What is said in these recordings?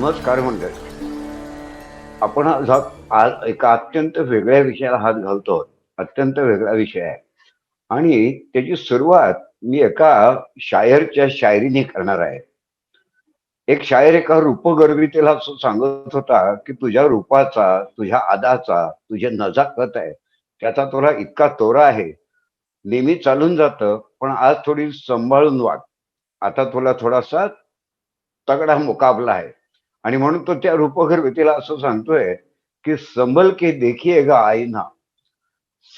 नमस्कार मंडळी. आपण आज एका अत्यंत वेगळ्या विषयाला हात घालतो. अत्यंत वेगळा विषय आहे आणि त्याची सुरुवात मी एका शायरच्या शायरीने करणार आहे. एक शायर एका रूपगर्वितेला असं सांगत होता की तुझ्या रूपाचा, तुझ्या अदाचा, तुझी नजाकत आहे त्याचा तुला इतका तोरा आहे. नेहमी चालून जातं, पण आज थोडी सांभाळून वाग. आता तुला थोडासा तगडा मुकाबला आहे. आणि म्हणून तो त्या रूपगर्वितेला असं सांगतोय कि संभल के देखिएगा आईना,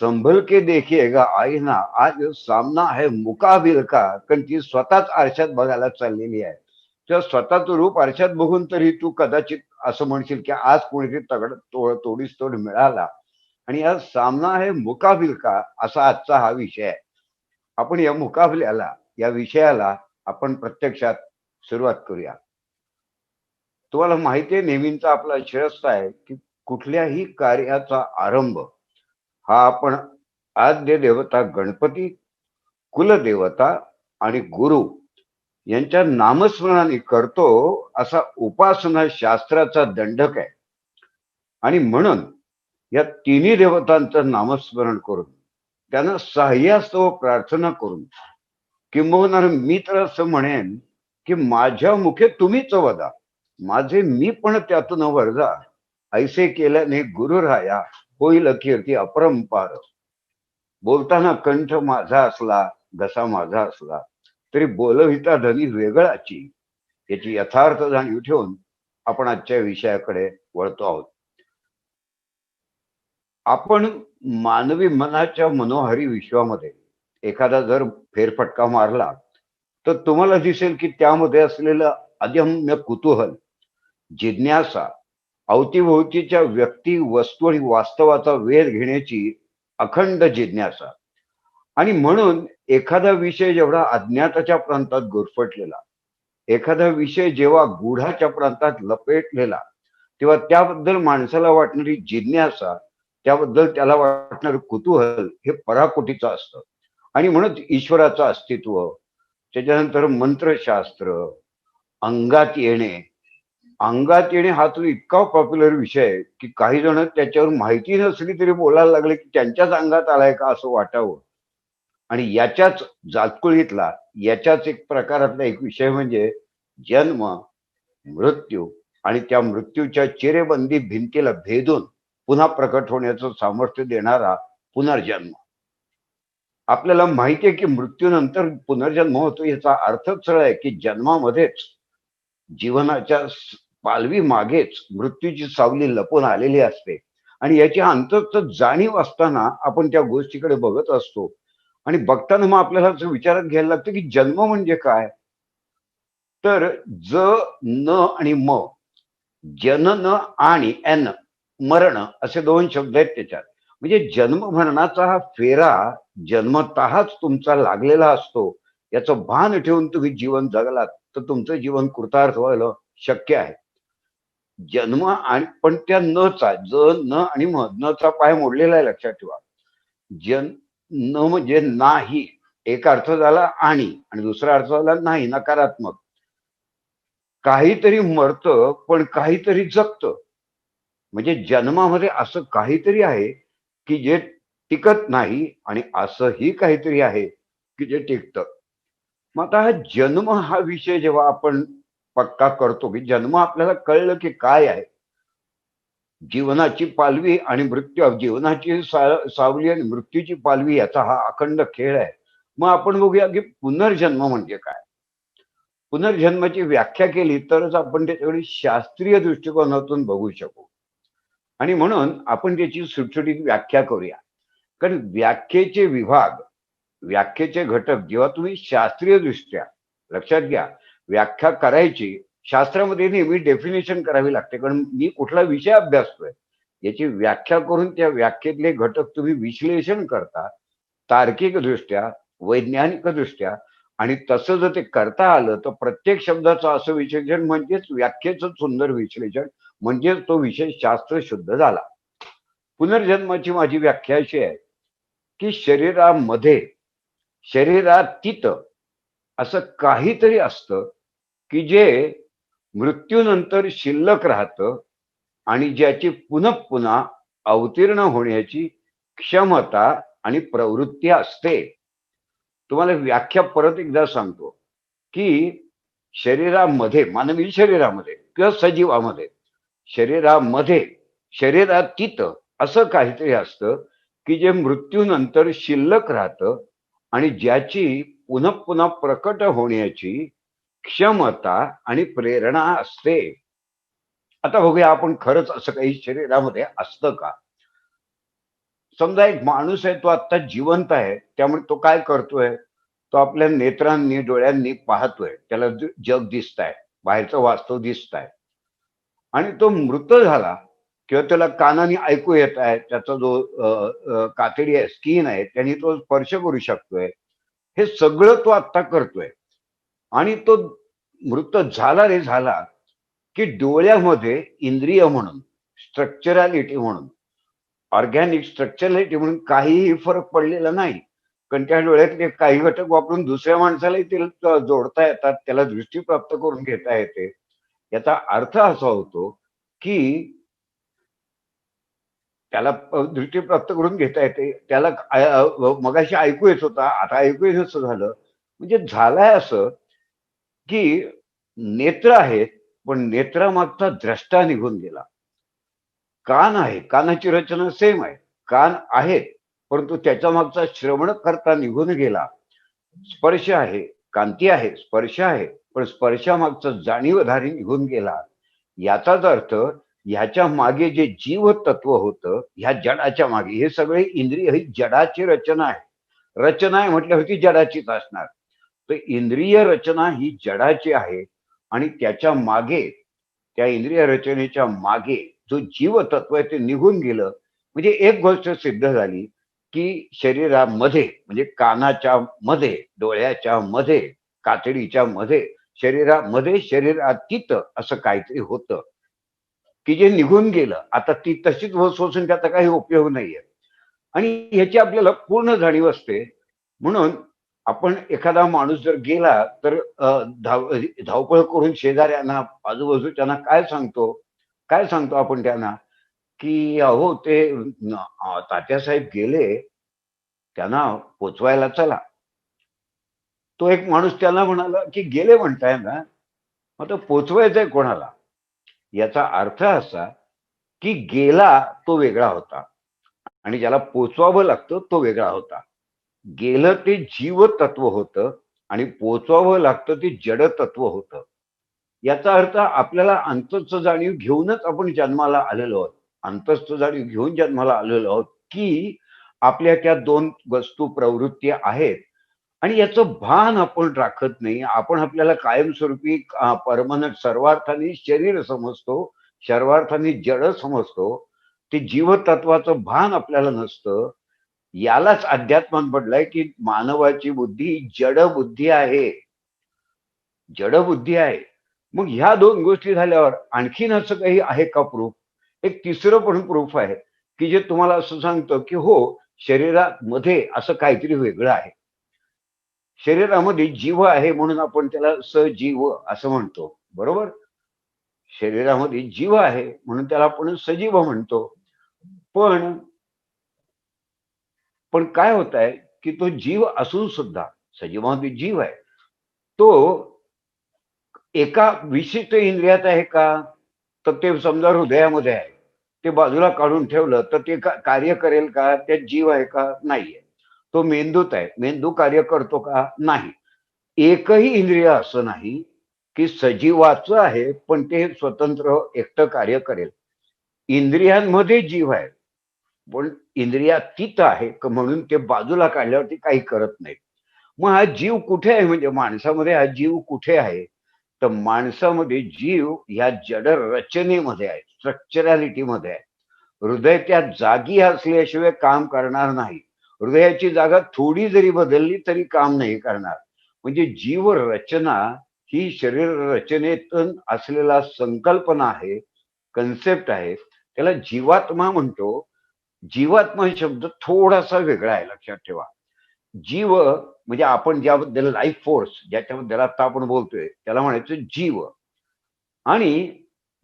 संभल के देखिएगा आईना, आज सामना है मुकाबिल का. कारण ती स्वतःच आरशात बघायला चाललेली आहे. तेव्हा स्वतःचं रूप आरशात बघून तरी तू कदाचित असं म्हणशील की आज कोणीतरी तोडीस तोड मिळाला. आणि आज सामना आहे मुकाबिल का, असा आजचा हा विषय आहे. आपण या मुकाबल्याला, या विषयाला आपण प्रत्यक्षात सुरुवात करूया. तुम्हाला माहिती आहे, नेहमीचा आपला शिरस्ता आहे की कुठल्याही कार्याचा आरंभ हा आपण आद्य देवता गणपती, कुलदेवता आणि गुरु यांच्या नामस्मरणाने करतो, असा उपासना शास्त्राचा दंडक आहे. आणि म्हणून या तिन्ही देवतांचं नामस्मरण करून, त्यांना सहाय्यास्तव प्रार्थना करून, किंबहुना मी तर असं म्हणेन की माझ्या मुखे तुम्हीच वदा, माझे मी पण त्यातून वरजा. ऐसे केल्याने गुरुराया होईल कीर्ती अपरंपार. बोलताना कंठ माझा असला, घसा माझा असला, तरी बोलविता धनी वेगळाची. याची यथार्थ जाणीव ठेवून आपण आजच्या विषयाकडे वळतो आहोत. आपण मानवी मनाच्या मनोहरी विश्वामध्ये एखादा जर फेरफटका मारला तर तुम्हाला दिसेल की त्यामध्ये असलेलं अदम्य कुतूहल, जिज्ञासा, अवतीभोवतीच्या व्यक्ती, वस्तू आणि वास्तवाचा वेध घेण्याची अखंड जिज्ञासा. आणि म्हणून एखादा विषय जेवढा अज्ञाताच्या प्रांतात गुरफटलेला, एखादा विषय जेव्हा गूढाच्या प्रांतात लपेटलेला, तेव्हा त्याबद्दल माणसाला वाटणारी जिज्ञासा, त्याबद्दल त्याला वाटणारं कुतूहल हे पराकोटीचं असतं. आणि म्हणून ईश्वराचं अस्तित्व, त्याच्यानंतर मंत्रशास्त्र, अंगात येणे. अंगात येणे हा तो इतका पॉप्युलर विषय आहे की काही जण त्याच्यावर माहिती नसली तरी बोलायला लागले की त्यांच्याच अंगात आलाय का असं वाटावं. आणि याच्याच जातकुळीतला, याच्याच एक प्रकारातला एक विषय म्हणजे जन्म, मृत्यू आणि त्या मृत्यूच्या चिरेबंदी भिंतीला भेदून पुन्हा प्रकट होण्याचं सामर्थ्य देणारा पुनर्जन्म. आपल्याला माहिती आहे की मृत्यूनंतर पुनर्जन्म होतो, याचा अर्थच सरळ आहे की जन्मामध्येच जीवनाच्या पालवी मागेच मृत्यूची सावली लपून आलेली असते. आणि याची अंतर्गत जाणीव असताना आपण त्या गोष्टीकडे बघत असतो. आणि बघताना मग आपल्याला असं विचारात घ्यायला लागतं की जन्म म्हणजे काय. तर ज, न आणि म, जनन आणि एन, मरण, असे दोन शब्द आहेत त्याच्यात. म्हणजे जन्म मरणाचा हा फेरा जन्मतःच तुमचा लागलेला असतो. याचं भान ठेवून तुम्ही जीवन जगलात तर तुमचं जीवन कृतार्थ व्हायला शक्य आहे. जन्म आणि पण त्या नचा, ज, न आणि म, नचा पाय मोडलेला आहे, लक्षात ठेवा. जन, न म्हणजे नाही, एक अर्थ झाला आणि दुसरा अर्थ झाला नाही, नकारात्मक. काहीतरी मरतं पण काहीतरी जगतं. म्हणजे जन्मामध्ये असं काहीतरी आहे की जे टिकत नाही आणि असंही काहीतरी आहे की जे टिकतं. मग आता हा जन्म हा विषय जेव्हा आपण पक्का करतो की जन्म आपल्याला कळलं की काय आहे, जीवनाची पालवी आणि मृत्यू, जीवनाची सावली आणि मृत्यूची पालवी, याचा हा अखंड खेळ आहे. मग आपण बघूया की पुनर्जन्म म्हणजे काय. पुनर्जन्माची व्याख्या केली तरच आपण त्याच्याकडे शास्त्रीय दृष्टिकोनातून बघू शकू. आणि म्हणून आपण त्याची सुटसुटीत व्याख्या करूया. कारण व्याख्येचे विभाग, व्याख्येचे घटक जेव्हा तुम्ही शास्त्रीय दृष्ट्या, लक्षात घ्या, व्याख्या करायची शास्त्रामध्ये नेहमी डेफिनेशन करावी लागते. कारण मी कुठला विषय अभ्यासतोय याची व्याख्या करून त्या व्याख्येतले घटक तुम्ही विश्लेषण करता तार्किक दृष्ट्या, वैज्ञानिक दृष्ट्या. आणि तसं जर ते करता आलं तर प्रत्येक शब्दाचं असं विश्लेषण म्हणजेच व्याख्येचं सुंदर विश्लेषण, म्हणजेच तो विषय शास्त्र शुद्ध झाला. पुनर्जन्माची माझी व्याख्या अशी आहे की शरीरामध्ये, शरीरातीत असं काहीतरी असतं की जे मृत्यूनंतर शिल्लक राहतं आणि ज्याची पुनः पुन्हा अवतीर्ण होण्याची क्षमता आणि प्रवृत्ती असते. तुम्हाला व्याख्या परत एकदा सांगतो की शरीरामध्ये, मानवी शरीरामध्ये किंवा सजीवामध्ये, शरीरामध्ये शरीरातीत असं काहीतरी असतं की जे मृत्यूनंतर शिल्लक राहतं आणि ज्याची पुन्हा पुन्हा प्रकट होण्याची क्षमता आणि प्रेरणा असते. आता बघूया आपण खरंच असं काही शरीरामध्ये असतं का. समजा एक माणूस आहे, तो आता जिवंत आहे, त्यामुळे तो काय करतोय, तो आपल्या नेत्रांनी डोळ्यांनी पाहतोय, त्याला जग दिसत आहे, बाहेरचं वास्तव दिसत आहे. आणि तो मृत झाला किंवा त्याला कानाने ऐकू येत आहे, त्याचा जो कातडी आहे, स्किन आहे, त्यांनी तो स्पर्श करू शकतोय, हे सगळं तो आत्ता करतोय. आणि तो मृत झाला रे झाला की डोळ्यामध्ये इंद्रिय म्हणून, स्ट्रक्चरॅलिटी म्हणून, ऑर्गॅनिक स्ट्रक्चरॅलिटी म्हणून काहीही फरक पडलेला नाही. कारण त्या डोळ्यातले काही घटक वापरून दुसऱ्या माणसालाही ते जोडता येतात, त्याला दृष्टी प्राप्त करून घेता येते. याचा अर्थ असा होतो की त्याला दृष्टी प्राप्त करून घेता येते, त्याला मगाशी ऐकू येत होता, आता ऐकू येत झालं. म्हणजे झालंय असं की नेत्र आहेत, पण नेत्रामागचा द्रष्टा निघून गेला. कान आहे, कानाची रचना सेम आहे, कान आहेत, परंतु त्याच्या मागचा श्रवण करता निघून गेला. स्पर्श आहे, कांती आहे, स्पर्श आहे, पण स्पर्शामागचा जाणीवधारी निघून गेला. याचाच अर्थ ह्याच्या मागे जे जीव तत्व होतं, ह्या जडाच्या मागे, हे सगळे इंद्रिय ही जडाची रचना आहे. रचना आहे म्हटल्यावरती जडाचीच असणार. तर इंद्रिय रचना ही जडाची आहे आणि त्याच्या मागे, त्या इंद्रिय रचनेच्या मागे जो जीव तत्व आहे ते निघून गेलं. म्हणजे एक गोष्ट सिद्ध झाली की शरीरामध्ये, म्हणजे कानाच्या मध्ये, डोळ्याच्या मध्ये, कातडीच्या मध्ये, शरीरामध्ये शरीरातीत असं काहीतरी होतं की जे निघून गेलं. आता ती तशीच सोसून त्याचा काही उपयोग नाहीये आणि ह्याची आपल्याला पूर्ण जाणीव असते. म्हणून आपण एखादा माणूस जर गेला तर धावपळ करून शेजाऱ्यांना, आजूबाजूच्यांना काय सांगतो आपण त्यांना की अहो ते तात्यासाहेब गेले, त्यांना पोचवायला चला. तो एक माणूस त्याला म्हणाला की गेले म्हणताय ना, मग तो पोचवायचंय कोणाला. याचा अर्थ असा की गेला तो वेगळा होता आणि ज्याला पोचवावं लागतं तो वेगळा होता. गेलं ते जीव तत्व होतं आणि पोचवावं लागतं ते जड तत्व होतं. याचा अर्थ आपल्याला अंतस्थ जाणीव घेऊनच आपण जन्माला आलेलो आहोत. अंतस्थ जाणीव घेऊन जन्माला आलेलो आहोत की आपल्या त्या दोन वस्तू प्रवृत्ती आहेत आणि याचं भान आपण राखत नाही. आपण आपल्याला कायमस्वरूपी परमनंट सर्वार्थाने शरीर समजतो, सर्वार्थाने जड समजतो. ते जीवतत्वाचं भान आपल्याला नसतं. यालाच अध्यात्म म्हटलंय की मानवाची बुद्धी जड बुद्धी आहे, जड बुद्धी आहे. मग ह्या दोन गोष्टी झाल्यावर आणखीन असं काही आहे का प्रूफ. एक तिसरं पण प्रूफ आहे की जे तुम्हाला असं सांगतं की हो, शरीरामध्ये असं काहीतरी वेगळं आहे. शरीरामध्ये जीव आहे म्हणून आपण त्याला सजीव असं म्हणतो, बरोबर. शरीरामध्ये जीव आहे म्हणून त्याला आपण सजीव म्हणतो. पण पण काय होत आहे की तो जीव असून सुद्धा, सजीवामध्ये जीव आहे, तो एका विशिष्ट इंद्रियात आहे का. तर ते समजा हृदयामध्ये आहे, ते बाजूला काढून ठेवलं तर ते कार्य करेल का, त्यात जीव आहे का, नाहीये. तो मेंदूत आहे, मेंदू कार्य करतो का, नाही. एकही इंद्रिय असं नाही की सजीवाचं आहे पण ते स्वतंत्र एकटं कार्य करेल. इंद्रियांमध्ये जीव आहे पण इंद्रियातीत आहे म्हणून ते बाजूला काढल्यावरती काही करत नाही. मग हा जीव कुठे आहे, म्हणजे माणसामध्ये हा जीव कुठे आहे. तर माणसामध्ये जीव ह्या जड रचनेमध्ये आहे, स्ट्रक्चरॅलिटी मध्ये आहे. हृदय त्या जागी असल्याशिवाय काम करणार नाही. हृदयाची जागा थोडी जरी बदलली तरी काम नाही करणार. म्हणजे जीव रचना ही शरीर रचनेतून असलेला संकल्पना आहे, कन्सेप्ट आहे. त्याला जीवात्मा म्हणतो. जीवात्मा हे शब्द थोडासा वेगळा आहे, लक्षात ठेवा. जीव म्हणजे आपण ज्याबद्दल लाईफ फोर्स, ज्याच्याबद्दल आता आपण बोलतोय त्याला म्हणायचं जीव. आणि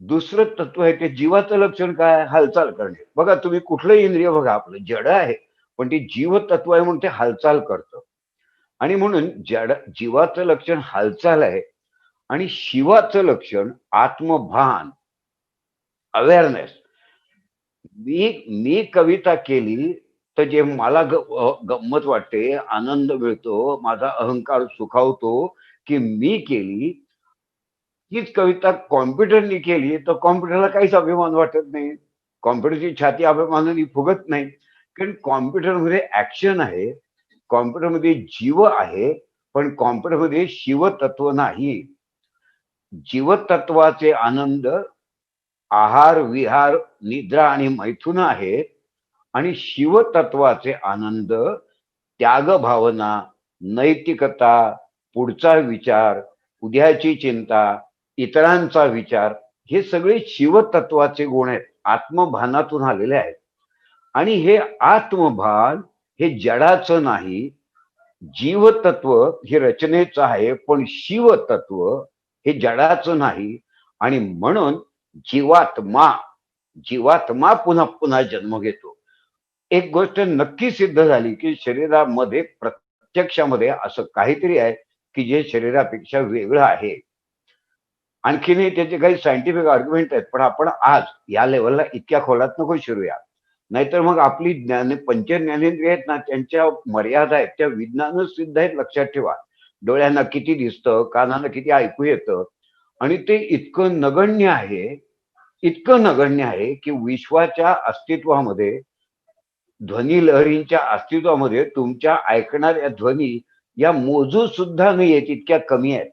दुसरं तत्व आहे ते जीवाचं लक्षण काय? हालचाल करणे. बघा तुम्ही कुठलं इंद्रिय बघा, आपलं जड आहे पण ते जीव तत्व आहे म्हणून ते हालचाल करतं. आणि म्हणून जीवाचं लक्षण हालचाल आहे आणि शिवाचं लक्षण आत्मभान, अवेअरनेस. मी मी कविता केली तर जे मला गंमत वाटते, आनंद मिळतो, माझा अहंकार सुखावतो की मी केली. हीच कविता कॉम्प्युटरनी केली तर कॉम्प्युटरला काहीच अभिमान वाटत नाही. कॉम्प्युटरची छाती अभिमानाने फुगत नाही. कारण कॉम्प्युटरमध्ये ऍक्शन आहे, कॉम्प्युटरमध्ये जीव आहे, पण कॉम्प्युटरमध्ये शिवतत्व नाही. जीवतत्वाचे आनंद आहार, विहार, निद्रा आणि मैथुन आहेत आणि शिवतत्वाचे आनंद त्याग भावना, नैतिकता, पुढचा विचार, उद्याची चिंता, इतरांचा विचार, हे सगळे शिवतत्वाचे गुण आहेत, आत्मभानातून आलेले आहेत. आणि हे आत्मभान हे जडाचं नाही, जीवतत्व हे रचनेचं आहे, पण शिवतत्व हे जडाचं नाही. आणि म्हणून जीवात्मा जीवात्मा पुन्हा पुन्हा जन्म घेतो. एक गोष्ट नक्की सिद्ध झाली की शरीरामध्ये प्रत्यक्षामध्ये असं काहीतरी आहे की जे शरीरापेक्षा वेगळं आहे. आणखीनही त्याचे काही सायंटिफिक आर्ग्युमेंट आहेत, पण आपण आज या लेवलला इतक्या खोलात नको शिरूया. नाहीतर मग आपली पंचज्ञानेंद्रिय आहेत ना, त्यांच्या मर्यादा आहेत, त्या विज्ञान सिद्ध आहेत, लक्षात ठेवा. डोळ्यांना किती दिसतं, कानांना किती ऐकू येतं, आणि ते इतकं नगण्य आहे, इतकं नगण्य आहे की विश्वाच्या अस्तित्वामध्ये, ध्वनी लहरींच्या अस्तित्वामध्ये तुमच्या ऐकणाऱ्या ध्वनी या मोजू सुद्धा नाही आहेत, इतक्या कमी आहेत.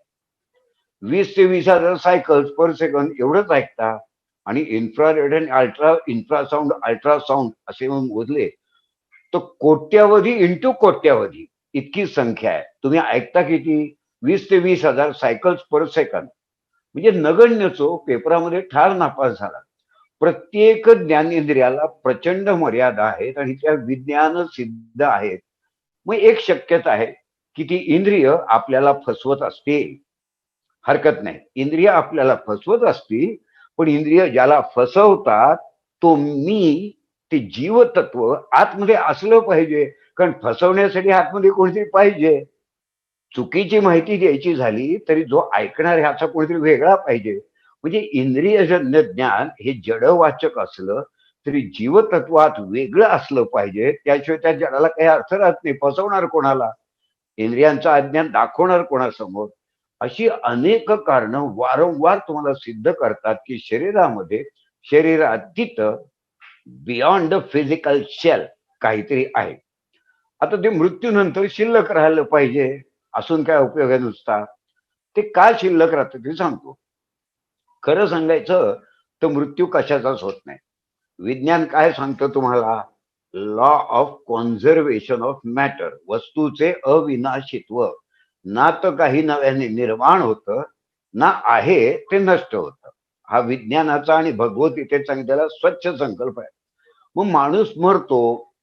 20 ते 20,000 सायकल्स पर सेकंद एवढंच ऐकता. आणि इन्फ्रारेड आणि अल्ट्रासाऊंड असे मग मोजले तर कोट्यावधी इंटू कोट्यावधी इतकी संख्या आहे. तुम्ही ऐकता किती? 20 ते 20,000 सायकल्स पर सेकंद. म्हणजे नगण्यचो, पेपरामध्ये ठार नापास झाला. प्रत्येक ज्ञानेंद्रियाला प्रचंड मर्यादा आहेत आणि त्या विज्ञान सिद्ध आहेत. मग एक शक्यता आहे की ती इंद्रिय आपल्याला फसवत असतील. हरकत नाही, इंद्रिय आपल्याला फसवत असतील, पण इंद्रिय ज्याला फसवतात तो मी, ते जीवतत्व आतमध्ये असलं पाहिजे. कारण फसवण्यासाठी आतमध्ये कोणीतरी पाहिजे. चुकीची माहिती द्यायची झाली तरी जो ऐकणार ह्याचा कोणीतरी वेगळा पाहिजे. म्हणजे इंद्रियजन्य ज्ञान हे जडवाचक असलं तरी जीवतत्वात वेगळं असलं पाहिजे, त्याशिवाय त्या जडाला काही अर्थ राहत नाही. फसवणार कोणाला? इंद्रियांचं अज्ञान दाखवणार कोणासमोर? अशी अनेक कारणं वारंवार तुम्हाला सिद्ध करतात की शरीरामध्ये, शरीरातीत, बियॉन्ड द फिजिकल शेल काहीतरी आहे. आता ते मृत्यूनंतर शिल्लक राहिलं पाहिजे, असून काय उपयोग आहे नुसता? ते का शिल्लक राहतं ते सांगतो. खरं सांगायचं तर मृत्यू कशाचाच होत नाही. विज्ञान काय सांगतं तुम्हाला? Law of conservation of matter, वस्तूचे अविनाशित्व. ना तर काही नव्याने निर्माण होतं, ना आहे ते नष्ट होतं. हा विज्ञानाचा आणि भगवद्गीतेत सांगितलेला स्वच्छ संकल्प आहे. मग माणूस मरतो,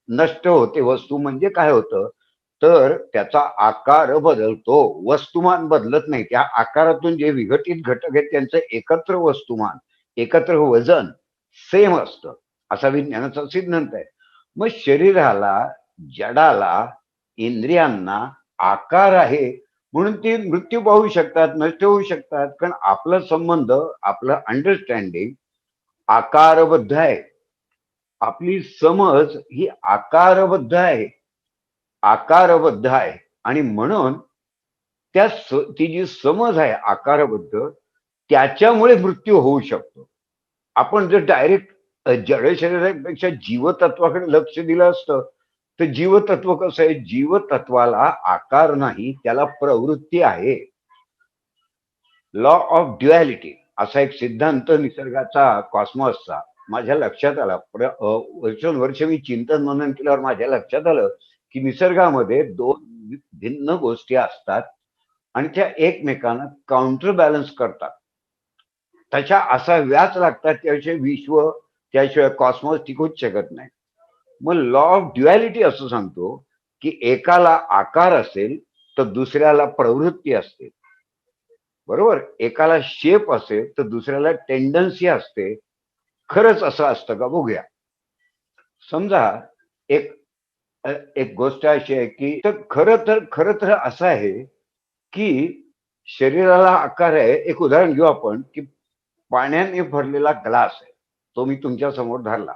नष्ट होते वस्तू, म्हणजे काय होतं? तर त्याचा आकार बदलतो, वस्तुमान बदलत नाही. त्या आकारातून जे विघटित घटक आहेत त्यांचं एकत्र वस्तुमान, एकत्र वजन सेम असतं, असा विज्ञानाचा सिद्धांत आहे. मग शरीराला, जडाला, इंद्रियांना आकार आहे म्हणून ती मृत्यू पाहू शकतात, नष्ट होऊ शकतात. कारण आपला संबंध, आपलं अंडरस्टँडिंग आकारबद्ध आहे. आपली समज ही आकारबद्ध आहे, आकारबद्ध आहे. आणि म्हणून ती जी समज आहे आकारबद्ध, त्याच्यामुळे मृत्यू होऊ शकतो. आपण जर डायरेक्ट जड शरीरापेक्षा जीवतत्वाकडे लक्ष दिलं असतं तर जीवतत्व कसं आहे? जीवतत्वाला आकार नाही, त्याला प्रवृत्ती आहे. लॉ ऑफ ड्युअलिटी असा एक सिद्धांत निसर्गाचा, कॉस्मॉसचा माझ्या लक्षात आला. वर्षोनवर्ष मी चिंतन मनन केल्यावर माझ्या लक्षात आलं की निसर्गामध्ये दोन भिन्न गोष्टी असतात आणि त्या एकमेकांना काउंटर बॅलन्स करतात. तशा असा व्याच लागतात, त्याशिवाय विश्व, त्याशिवाय कॉस्मॉस टिकूच शकत नाही. मग लॉ ऑफ ड्युअलिटी असं सांगतो की एकाला आकार असेल तर दुसऱ्याला प्रवृत्ती असते. बरोबर. एकाला शेप असेल तर दुसऱ्याला टेंडन्सी असते. खरंच असं असतं का बघूया. समजा एक एक गोष्ट अशी आहे की तर खरं तर असं आहे की शरीराला आकार आहे. एक उदाहरण घेऊ आपण की पाण्याने भरलेला ग्लास आहे, तो मी तुमच्या समोर धरला.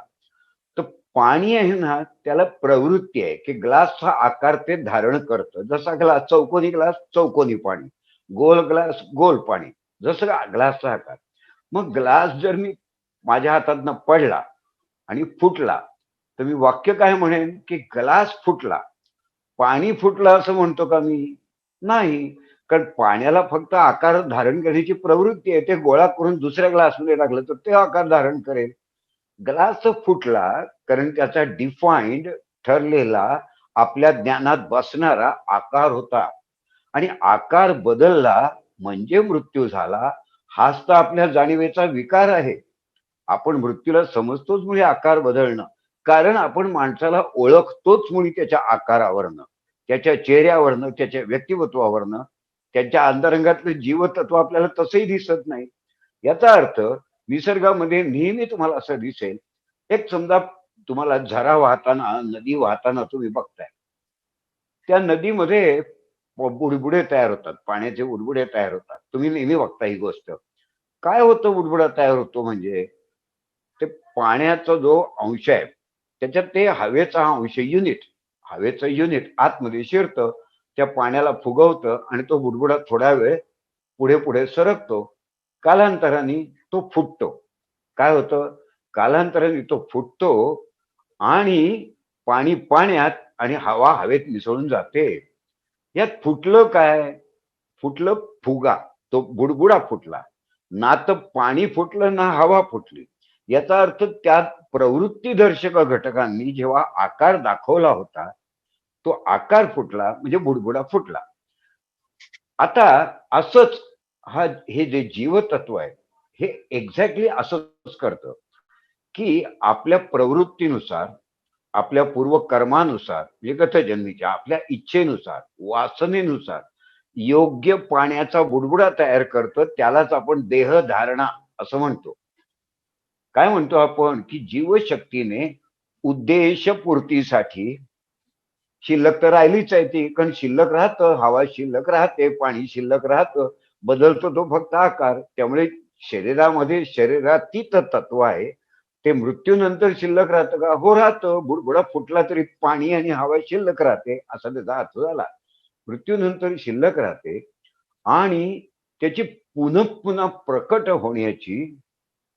तर पाणी आहे ना, त्याला प्रवृत्ती आहे की ग्लासचा आकार ते धारण करतं. जसा ग्लास चौकोनी, ग्लास चौकोनी पाणी, गोल ग्लास गोल पाणी, जसं ग्लासचा आकार. मग ग्लास जर मी माझ्या हातातनं पडला आणि फुटला, तर मी वाक्य काय म्हणेन की ग्लास फुटला. पाणी फुटलं असं म्हणतो का मी? नाही. कारण पाण्याला फक्त आकार धारण करण्याची प्रवृत्ती आहे. ते गोळा करून दुसऱ्या ग्लासमध्ये टाकलं तर ते आकार धारण करेल. ग्लास फुटला कारण त्याचा डिफाईन्ड, ठरलेला, आपल्या ज्ञानात बसणारा आकार होता. आणि आकार बदलला म्हणजे मृत्यू झाला. हाच तर आपल्या जाणीवेचा विकार आहे. आपण मृत्यूला समजतोच मुळे आकार बदलणं. कारण आपण माणसाला ओळखतोच मुळे त्याच्या आकारावरनं, त्याच्या चेहऱ्यावरनं, त्याच्या व्यक्तिमत्वावरनं. त्यांच्या अंतरंगातलं जीवतत्व आपल्याला तसंही दिसत नाही. याचा अर्थ निसर्गामध्ये नेहमी तुम्हाला असं दिसेल. एक समजा तुम्हाला झरा वाहताना, नदी वाहताना तुम्ही बघताय. त्या नदीमध्ये बुडबुडे तयार होतात, पाण्याचे बुडबुडे तयार होतात. तुम्ही नेहमी बघता ही गोष्ट. काय होतं बुडबुडा तयार होतो म्हणजे? ते पाण्याचा जो अंश आहे त्याच्यात ते हवेचा अंश, युनिट, हवेचं युनिट आतमध्ये शिरतं, त्या पाण्याला फुगवतं आणि तो बुडबुडा थोडा वेळ पुढे पुढे सरकतो. कालांतराने तो फुटतो. काय होतं? कालांतराने तो फुटतो आणि पाणी पाण्यात आणि हवा हवेत मिसळून जाते. यात फुटलं काय? फुटलं फुगा. तो बुडबुडा फुटला. ना तर पाणी फुटलं ना हवा फुटली. याचा अर्थ त्यात प्रवृत्तीदर्शक घटकांनी जेव्हा आकार दाखवला होता, तो आकार फुटला म्हणजे बुडबुडा फुटला. आता असंच हे जे जीवतत्व आहे, हे एक्झॅक्टली असंच करतं की आपल्या प्रवृत्तीनुसार, आपल्या पूर्वकर्मानुसार, विगत जन्मीच्या आपल्या इच्छेनुसार, वासनेनुसार योग्य पाण्याचा बुडबुडा तयार करतं. त्यालाच आपण देहधारणा असं म्हणतो. काय म्हणतो आपण की जीवशक्तीने उद्देशपूर्तीसाठी शिल्लक तर राहिलीच आहे ती. कारण शिल्लक राहतं, हवा शिल्लक राहते, पाणी शिल्लक राहतं. बदलतो तो फक्त आकार. त्यामुळे शरीरामध्ये शरीरातीत तत्व आहे. ते मृत्यूनंतर शिल्लक राहतं का? हो, राहतं. बुडबुडा फुटला तरी पाणी आणि हवा शिल्लक राहते, असा त्याचा अर्थ झाला. मृत्यूनंतर शिल्लक राहते आणि त्याची पुन्हा पुन्हा प्रकट होण्याची,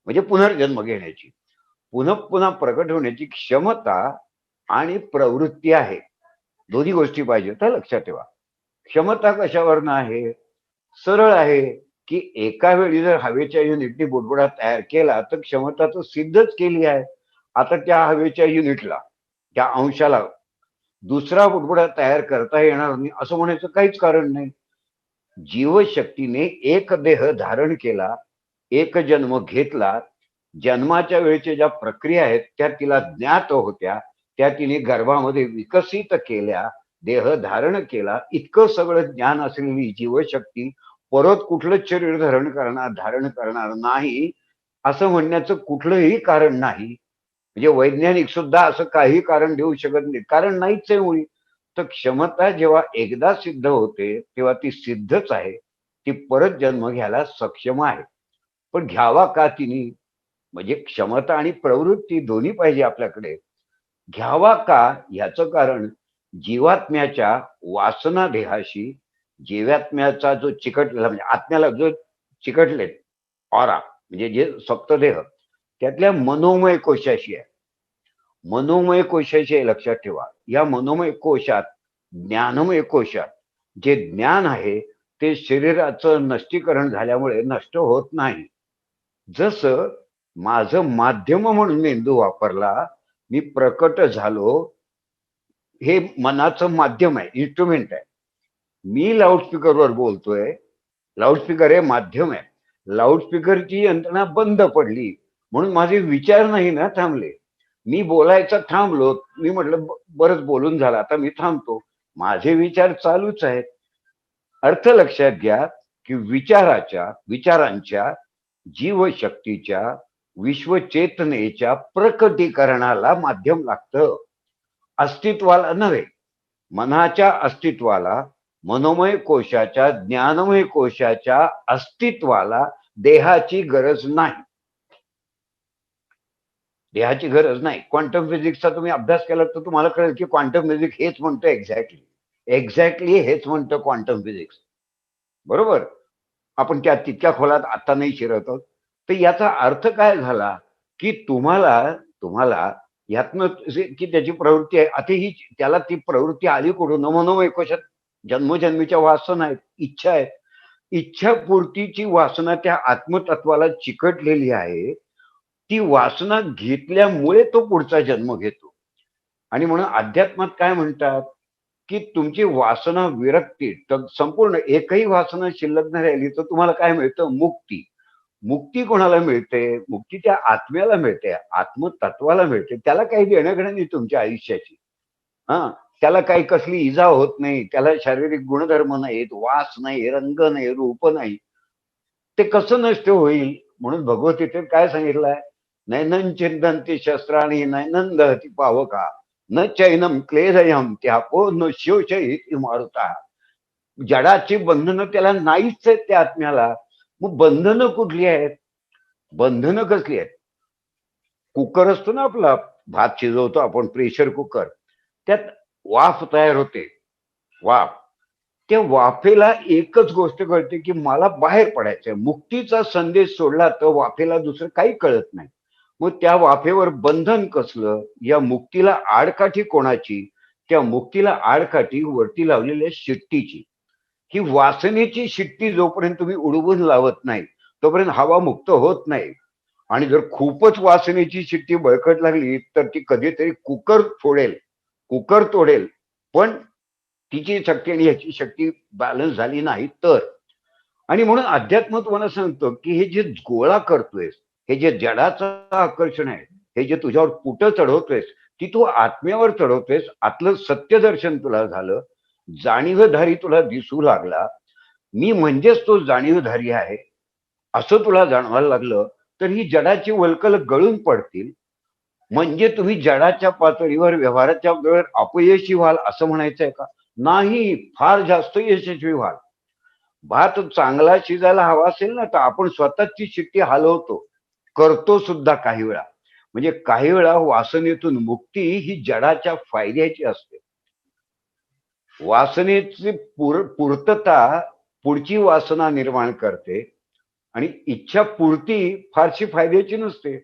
म्हणजे पुनर्जन्म घेण्याची, पुन्हा पुन्हा प्रकट होण्याची क्षमता आणि प्रवृत्ती आहे. दोन्ही गोष्टी पाहिजे तर लक्षात ठेवा. क्षमता कशावरनं आहे? सरळ आहे की एका वेळी जर हवेच्या युनिटने बुडबुडा तयार केला तर क्षमता तर सिद्धच केली आहे. आता त्या हवेच्या युनिटला, त्या अंशाला दुसरा बुडबुडा तयार करता येणार नाही असं म्हणायचं काहीच कारण नाही. जीवशक्तीने एक देह धारण केला, एक जन्म घेतला. जन्माच्या वेळेच्या ज्या प्रक्रिया आहेत त्या तिला ज्ञात होत्या, त्या तिने गर्भामध्ये विकसित केल्या, देह धारण केला. इतकं सगळं ज्ञान असलेली जीवशक्ती परत कुठलंच शरीर धारण करणार नाही असं म्हणण्याचं कुठलंही कारण नाही. म्हणजे वैज्ञानिक सुद्धा असं काही कारण देऊ शकत नाही, कारण नाहीच आहे मुळी. तर क्षमता जेव्हा एकदा सिद्ध होते तेव्हा ती सिद्धच आहे. ती परत जन्म घ्यायला सक्षम आहे. पण घ्यावा का तिने? म्हणजे क्षमता आणि प्रवृत्ती दोन्ही पाहिजे आपल्याकडे. घ्यावा का? ह्याचं कारण जीवात्म्याच्या वासना देहाशी, जीवात्म्याचा जो चिकटलेला, म्हणजे आत्म्याला जो चिकटले ऑरा, म्हणजे जे सप्तदेह, त्यातल्या मनोमय कोशाशी आहे. मनोमय कोशाशी आहे, लक्षात ठेवा. या मनोमय कोशात, ज्ञानमय कोशात जे ज्ञान आहे ते शरीराचं नष्टीकरण झाल्यामुळे नष्ट होत नाही. जसं माझं माध्यम म्हणून मेंदू वापरला, मी प्रकट झालो, हे मनाचं माध्यम आहे, इन्स्ट्रुमेंट आहे. मी लाऊडस्पीकरवर बोलतोय, लाऊडस्पीकर हे माध्यम आहे. लाऊडस्पीकरची यंत्रणा बंद पडली म्हणून माझे विचार नाही ना थांबले. मी बोलायचं थांबलो, मी म्हटलं बरंच बोलून झालं, आता मी थांबतो. माझे विचार चालूच आहेत. अर्थ लक्षात घ्या. की विचारांच्या जीवशक्तीच्या विश्वचेतनेच्या प्रकटीकरणाला माध्यम लागतं, अस्तित्वाला नव्हे. मनाच्या अस्तित्वाला, मनोमय कोशाच्या, ज्ञानमय कोशाच्या अस्तित्वाला देहाची गरज नाही. देहाची गरज नाही. क्वांटम फिजिक्सचा तुम्ही अभ्यास केला तर तुम्हाला कळेल की क्वांटम फिजिक्स हेच म्हणतं, एक्झॅक्टली हेच म्हणतं क्वांटम फिजिक्स. बरोबर. आपण त्या तितक्या खोलात आता नाही शिरत आहोत. तर याचा अर्थ काय झाला की तुम्हाला तुम्हाला यातनं की त्याची प्रवृत्ती आहे, आता ही त्याला ती प्रवृत्ती आली कुठून? मनोमय कोशात जन्मोजन्मीच्या वासना आहेत, इच्छा आहेत. इच्छापूर्तीची वासना त्या आत्मतत्वाला चिकटलेली आहे. ती वासना घेतल्यामुळे तो पुढचा जन्म घेतो. आणि म्हणून अध्यात्मात काय म्हणतात की तुमची वासना विरक्ती संपूर्ण एकही वासना शिल्लक नाही राहिली तर तुम्हाला काय मिळतं? मुक्ती. मुक्ती कोणाला मिळते? मुक्ती त्या आत्म्याला मिळते, आत्मतत्वाला मिळते. त्याला काही देणं घेणं नाही तुमच्या आयुष्याची. हा, त्याला काही कसली इजा होत नाही, त्याला शारीरिक गुणधर्म नाहीत, वास नाही, रंग नाही, रूप नाही. ते कसं नष्ट होईल? म्हणून भगवद्गीतेत काय सांगितलंय? नैनं चिंतन्ति शस्त्राणि नैनं दहति पावका न चैनम क्लेदयम त्यापो न शोषयित मारुता. जडाची बंधनं त्याला नाहीच आहेत त्या आत्म्याला. मग बंधनं कुठली आहेत? बंधनं कसली आहेत? कुकर असतो ना आपला, भात शिजवतो आपण, प्रेशर कुकर, त्यात वाफ तयार होते, वाफ. त्या वाफेला एकच गोष्ट कळते की मला बाहेर पडायचंय. मुक्तीचा संदेश सोडला तर वाफेला दुसरं काही कळत नाही. मग त्या वाफेवर बंधन कसलं? या मुक्तीला आडकाठी कोणाची? त्या मुक्तीला आडकाठी वरती लावलेल्या शिट्टीची. ही वासनेची शिट्टी जोपर्यंत तुम्ही उडवून लावत नाही तोपर्यंत हवा मुक्त होत नाही. आणि जर खूपच वासनेची शिट्टी बळकट लागली तर ती कधीतरी कुकर तोडेल. पण तिची शक्ती आणि ह्याची शक्ती बॅलन्स झाली नाही तर. आणि म्हणून अध्यात्म तुम्हाला सांगतो की हे जे गोळा करतोयस, हे जे जडाचं आकर्षण आहे, हे जे तुझ्यावर कुठं चढवतोयस, ती तू आत्म्यावर चढवतोयस. आतलं सत्य दर्शन तुला झालं, जाणीवधारी तुला दिसू लागला, मी म्हणजेच तो जाणीवधारी आहे असं तुला जाणवायला लागलं, तर ही जडाची वलकल गळून पडतील. म्हणजे तुम्ही जडाच्या पातळीवर, व्यवहाराच्या पातळीवर अपयशी व्हाल असं म्हणायचंय का? नाही, फार जास्त यशस्वी व्हाल. भात चांगला शिजायला हवा असेल ना तर आपण स्वतःची शिट्टी हलवतो, करतो सुद्धा काही वेळा. म्हणजे काही वेळा वासनेतून मुक्ती ही जडाच्या फायद्याची असते. वासनेची पूर्तता पुढची वासना निर्माण करते आणि इच्छा पूर्ती फारशी फायद्याची नसते,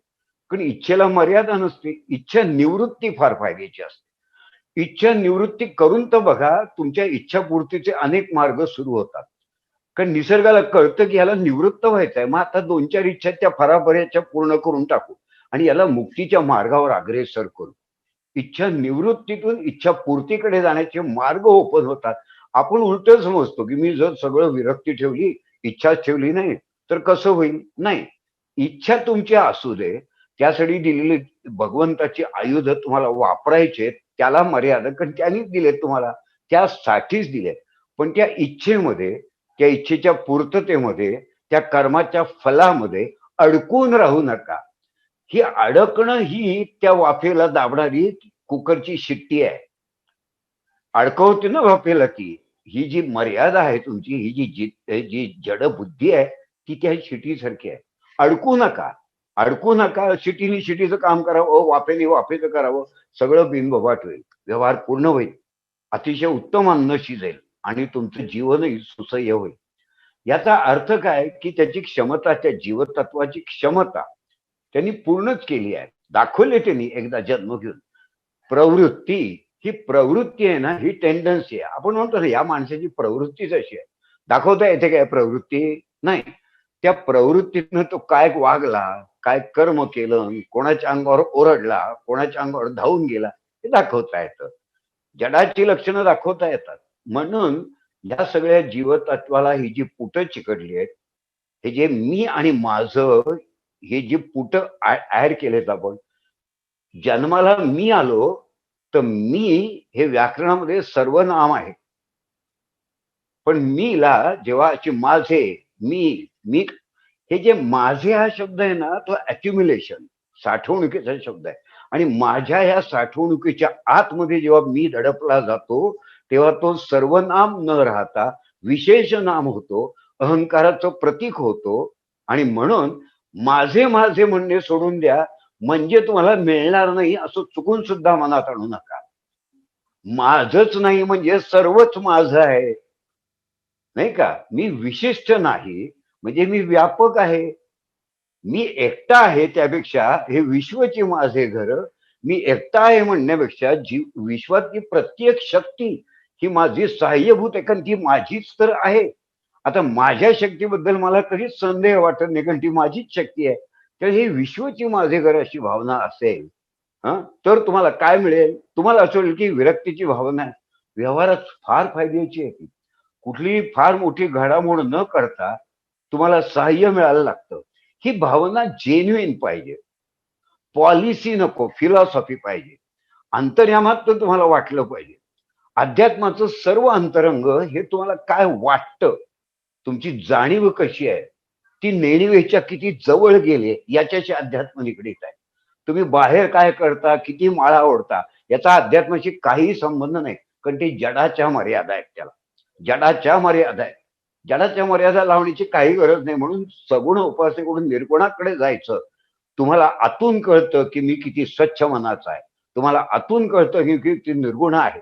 कारण इच्छेला मर्यादा नसते. इच्छा निवृत्ती फार फायद्याची असते. इच्छा निवृत्ती करून तर बघा, तुमच्या इच्छापूर्तीचे अनेक मार्ग सुरू होतात. कारण निसर्गाला कळतं की याला निवृत्त व्हायचंय, मग आता 2-4 इच्छा त्या फराफऱ्याच्या पूर्ण करून टाकू आणि याला मुक्तीच्या मार्गावर अग्रेसर करू. इच्छा निवृत्तीतून इच्छा पूर्तीकडे जाण्याचे मार्ग ओपन होतात. आपण उलट समजतो की मी जर सगळं विरक्ती ठेवली, इच्छा ठेवली नाही तर कसं होईल? नाही, इच्छा तुमची असू दे. त्यासाठी दिलेली भगवंताची आयुध तुम्हाला वापरायचे, त्याला मर्यादा कारण त्यांनीच दिलेत तुम्हाला, त्यासाठीच दिलेत. पण त्या इच्छेमध्ये, त्या इच्छेच्या पूर्ततेमध्ये, त्या कर्माच्या फलामध्ये अडकून राहू नका. ही अडकणं ही त्या वाफेला दाबणारी कुकरची शिट्टी आहे. अडकवते ना वाफेला ती. ही जी मर्यादा आहे तुमची, ही जी जड बुद्धी आहे, ती त्या शिटीसारखी आहे. अडकू नका, अडकू नका. शिटीने शिटीचं काम करावं, वाफेने वाफेचं करावं, सगळं बिनबोभाट होईल. व्यवहार पूर्ण होईल, अतिशय उत्तम अन्न शिजेल आणि तुमचं जीवनही सुसह्य होईल. याचा अर्थ काय की त्याची क्षमता, त्या जीवतत्वाची क्षमता त्यांनी पूर्णच केली आहे. दाखवले त्यांनी एकदा जन्म घेऊन. प्रवृत्ती, ही प्रवृत्ती आहे ना, ही टेंडन्सी आहे. आपण म्हणतो या माणसाची प्रवृत्तीच अशी आहे. दाखवता येते काय प्रवृत्ती? नाही. त्या प्रवृत्तीतनं तो काय वागला, काय कर्म केलं, कोणाच्या अंगावर ओरडला, कोणाच्या अंगावर धावून गेला, हे दाखवता येतं. जडाची लक्षणं दाखवता येतात. म्हणून या सगळ्या जीवतत्वाला ही जी पुटं चिकटली आहेत, हे जे मी आणि माझं, हे जे पुट ऍड केलेत आपण, जन्माला मी आलो तर मी हे व्याकरणामध्ये सर्वनाम आहे. पण मीला जेव्हा माझे, मी मी हे जे माझे हा शब्द आहे ना, तो अक्युम्युलेशन, साठवणुकीचा शब्द आहे. आणि माझ्या ह्या साठवणुकीच्या आतमध्ये जेव्हा मी दडपला जातो, तेव्हा तो सर्वनाम न राहता विशेष नाम होतो, अहंकाराचं प्रतीक होतो. आणि म्हणून माझे माझे म्हणणे सोडून द्या, म्हणजे तुम्हाला मिळणार नाही असं चुकून सुद्धा मनात आणू नका. माझच नाही म्हणजे सर्वच माझं आहे, नाही का? मी विशिष्ट नाही म्हणजे मी व्यापक आहे. मी एकटा आहे त्यापेक्षा हे विश्वची माझे घर. मी एकटा आहे म्हणण्यापेक्षा विश्वातली प्रत्येक शक्ती ही माझी सहाय्यभूत आहे, कारण ती माझीच तर आहे. आता माझ्या शक्तीबद्दल मला कधीच संदेह वाटत नाही, कारण ती माझीच शक्ती आहे. तर ही विश्वची माझे घर अशी भावना असेल, तर तुम्हाला काय मिळेल? तुम्हाला असं होईल की विरक्तीची भावना व्यवहारात फार फायद्याची आहे. कुठलीही फार मोठी घडामोड न करता तुम्हाला सहाय्य मिळायला लागतं. ही भावना जेन्युइन पाहिजे. पॉलिसी नको, फिलॉसॉफी पाहिजे. अंतर्यामात तर तुम्हाला वाटलं पाहिजे. अध्यात्माचं सर्व अंतरंग हे तुम्हाला काय वाटतं, तुमची जाणीव कशी आहे, ती नेणिवेच्या किती जवळ गेले याच्याशी अध्यात्म निगडीत आहे. तुम्ही बाहेर काय करता, किती माळा ओढता, याचा अध्यात्माशी काही संबंध नाही, कारण ते जडाच्या मर्यादा आहेत. त्याला जडाच्या मर्यादा आहेत. जडाच्या मर्यादा लावण्याची काही गरज नाही. म्हणून सगुण उपासनेकडून निर्गुणाकडे जायचं. तुम्हाला आतून कळतं की मी किती स्वच्छ मनाचा आहे, तुम्हाला आतून कळतं की किती निर्गुण आहे,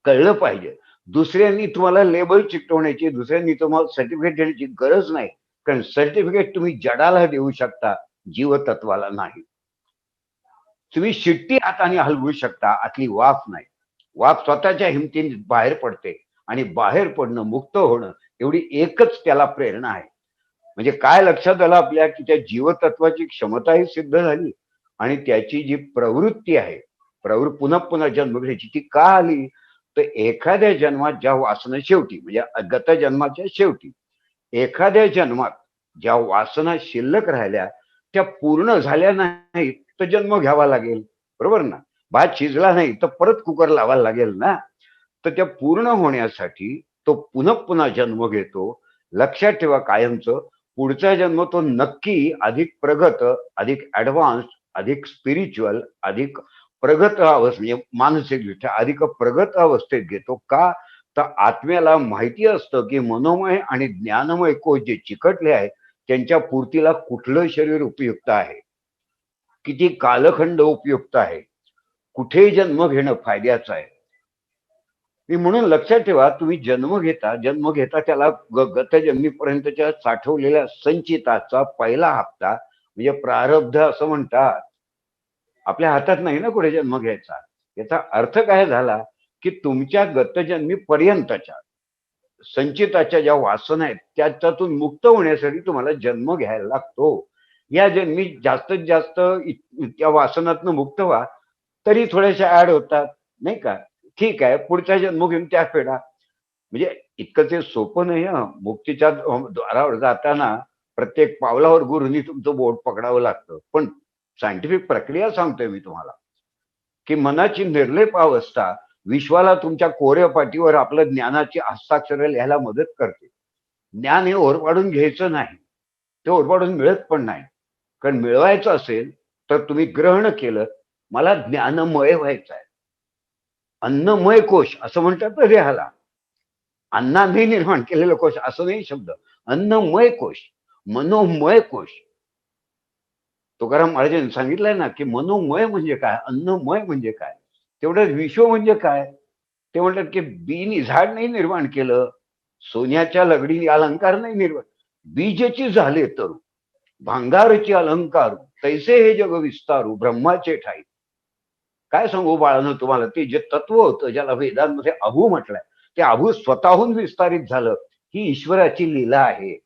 कळलं पाहिजे. दुसऱ्यांनी तुम्हाला लेबल चिकटवण्याची, दुसऱ्यांनी तुम्हाला सर्टिफिकेट देण्याची गरज नाही, कारण सर्टिफिकेट तुम्ही जडाला देऊ शकता, जीवतत्वाला नाही. तुम्ही शिट्टी हाताने हलवू शकता, आतली वाफ नाही. वाफ स्वतःच्या हिमतीने बाहेर पडते, आणि बाहेर पडणं, मुक्त होणं, एवढी एकच त्याला प्रेरणा आहे. म्हणजे काय लक्षात आलं आपल्या, की त्या जीवतत्वाची क्षमताही सिद्ध झाली, आणि त्याची जी प्रवृत्ती आहे, पुन्हा पुन्हा जन्म घ्यायची, ती का आली? तर एखाद्या जन्मात ज्या वासना शेवटी, म्हणजे गत जन्माच्या शेवटी एखाद्या जन्मात ज्या वासना शिल्लक राहिल्या, त्या पूर्ण झाल्या नाहीत तर जन्म घ्यावा लागेल, बरोबर ना? भात शिजला नाही तर परत कुकर लावायला लागेल ना. तर त्या पूर्ण होण्यासाठी तो पुन्हा पुन्हा जन्म घेतो. लक्षात ठेवा कायमचं, पुढचा जन्म तो नक्की अधिक प्रगत, अधिक ऍडव्हान्स, अधिक स्पिरिच्युअल, अधिक प्रगत अवस्था, म्हणजे मानसिकदृष्ट्या अधिक प्रगत अवस्थेत घेतो. का? तर आत्म्याला माहिती असतं की मनोमय आणि ज्ञानमय कोश जे चिकटले आहेत, त्यांच्या पूर्तीला कुठलं शरीर उपयुक्त आहे, किती कालखंड उपयुक्त आहे, कुठे जन्म घेणं फायद्याचं आहे. मी म्हणून लक्षात ठेवा, तुम्ही जन्म घेता त्याला गतजन्मीपर्यंतच्या साठवलेल्या संचिताचा पहिला हप्ता म्हणजे प्रारब्ध असं म्हणतात. आपल्या हातात नाही ना कुठे जन्म घ्यायचा. याचा अर्थ काय झाला, की तुमच्या गतजन्मी पर्यंतच्या संचिताच्या ज्या वासना आहेत त्याच्यातून मुक्त होण्यासाठी तुम्हाला जन्म घ्यायला लागतो. या जन्मी जास्तीत जास्त त्या वासनातनं मुक्त व्हा, तरी थोड्याशा ऍड होतात, नाही का? ठीक आहे, पुढचा जन्म घेऊन त्या फेडा. म्हणजे इतकं ते सोपं नाही. मुक्तीच्या द्वारावर जाताना प्रत्येक पावलावर गुरुनी तुमचं बोट पकडावं लागतं. पण सायंटिफिक प्रक्रिया सांगतोय मी तुम्हाला, की मनाची निर्लेप अवस्था विश्वाला तुमच्या कोऱ्या पाटीवर आपलं ज्ञानाची हस्ताक्षर लिहायला मदत करते. ज्ञान हे ओरबाडून घ्यायचं नाही, ते ओरबाडून मिळत पण नाही. कारण मिळवायचं असेल तर तुम्ही ग्रहण केलं, मला ज्ञानमय व्हायचं आहे. अन्नमय कोश असं म्हणतात ना देहाला. अन्नाने निर्माण केलेलं कोश असं नाही शब्द. अन्नमय कोश, मनोमय कोश. तुकाराम महाराजांनी सांगितलंय ना, की मनोमय म्हणजे काय, अन्नमय म्हणजे काय, तेवढं विश्व म्हणजे काय. ते म्हणतात की बीनी झाड नाही निर्माण केलं, सोन्याच्या लगडी अलंकार नाही निर्माण, बीजची झाले तरू भांगारची अलंकार, तैसे हे जग विस्तारू ब्रह्माचे ठाई. काय सांगू बाळानं तुम्हाला, ते जे तत्व होतं ज्याला वेदांमध्ये अभू म्हटलंय, ते अभू स्वतःहून विस्तारित झालं. ही ईश्वराची लीला आहे.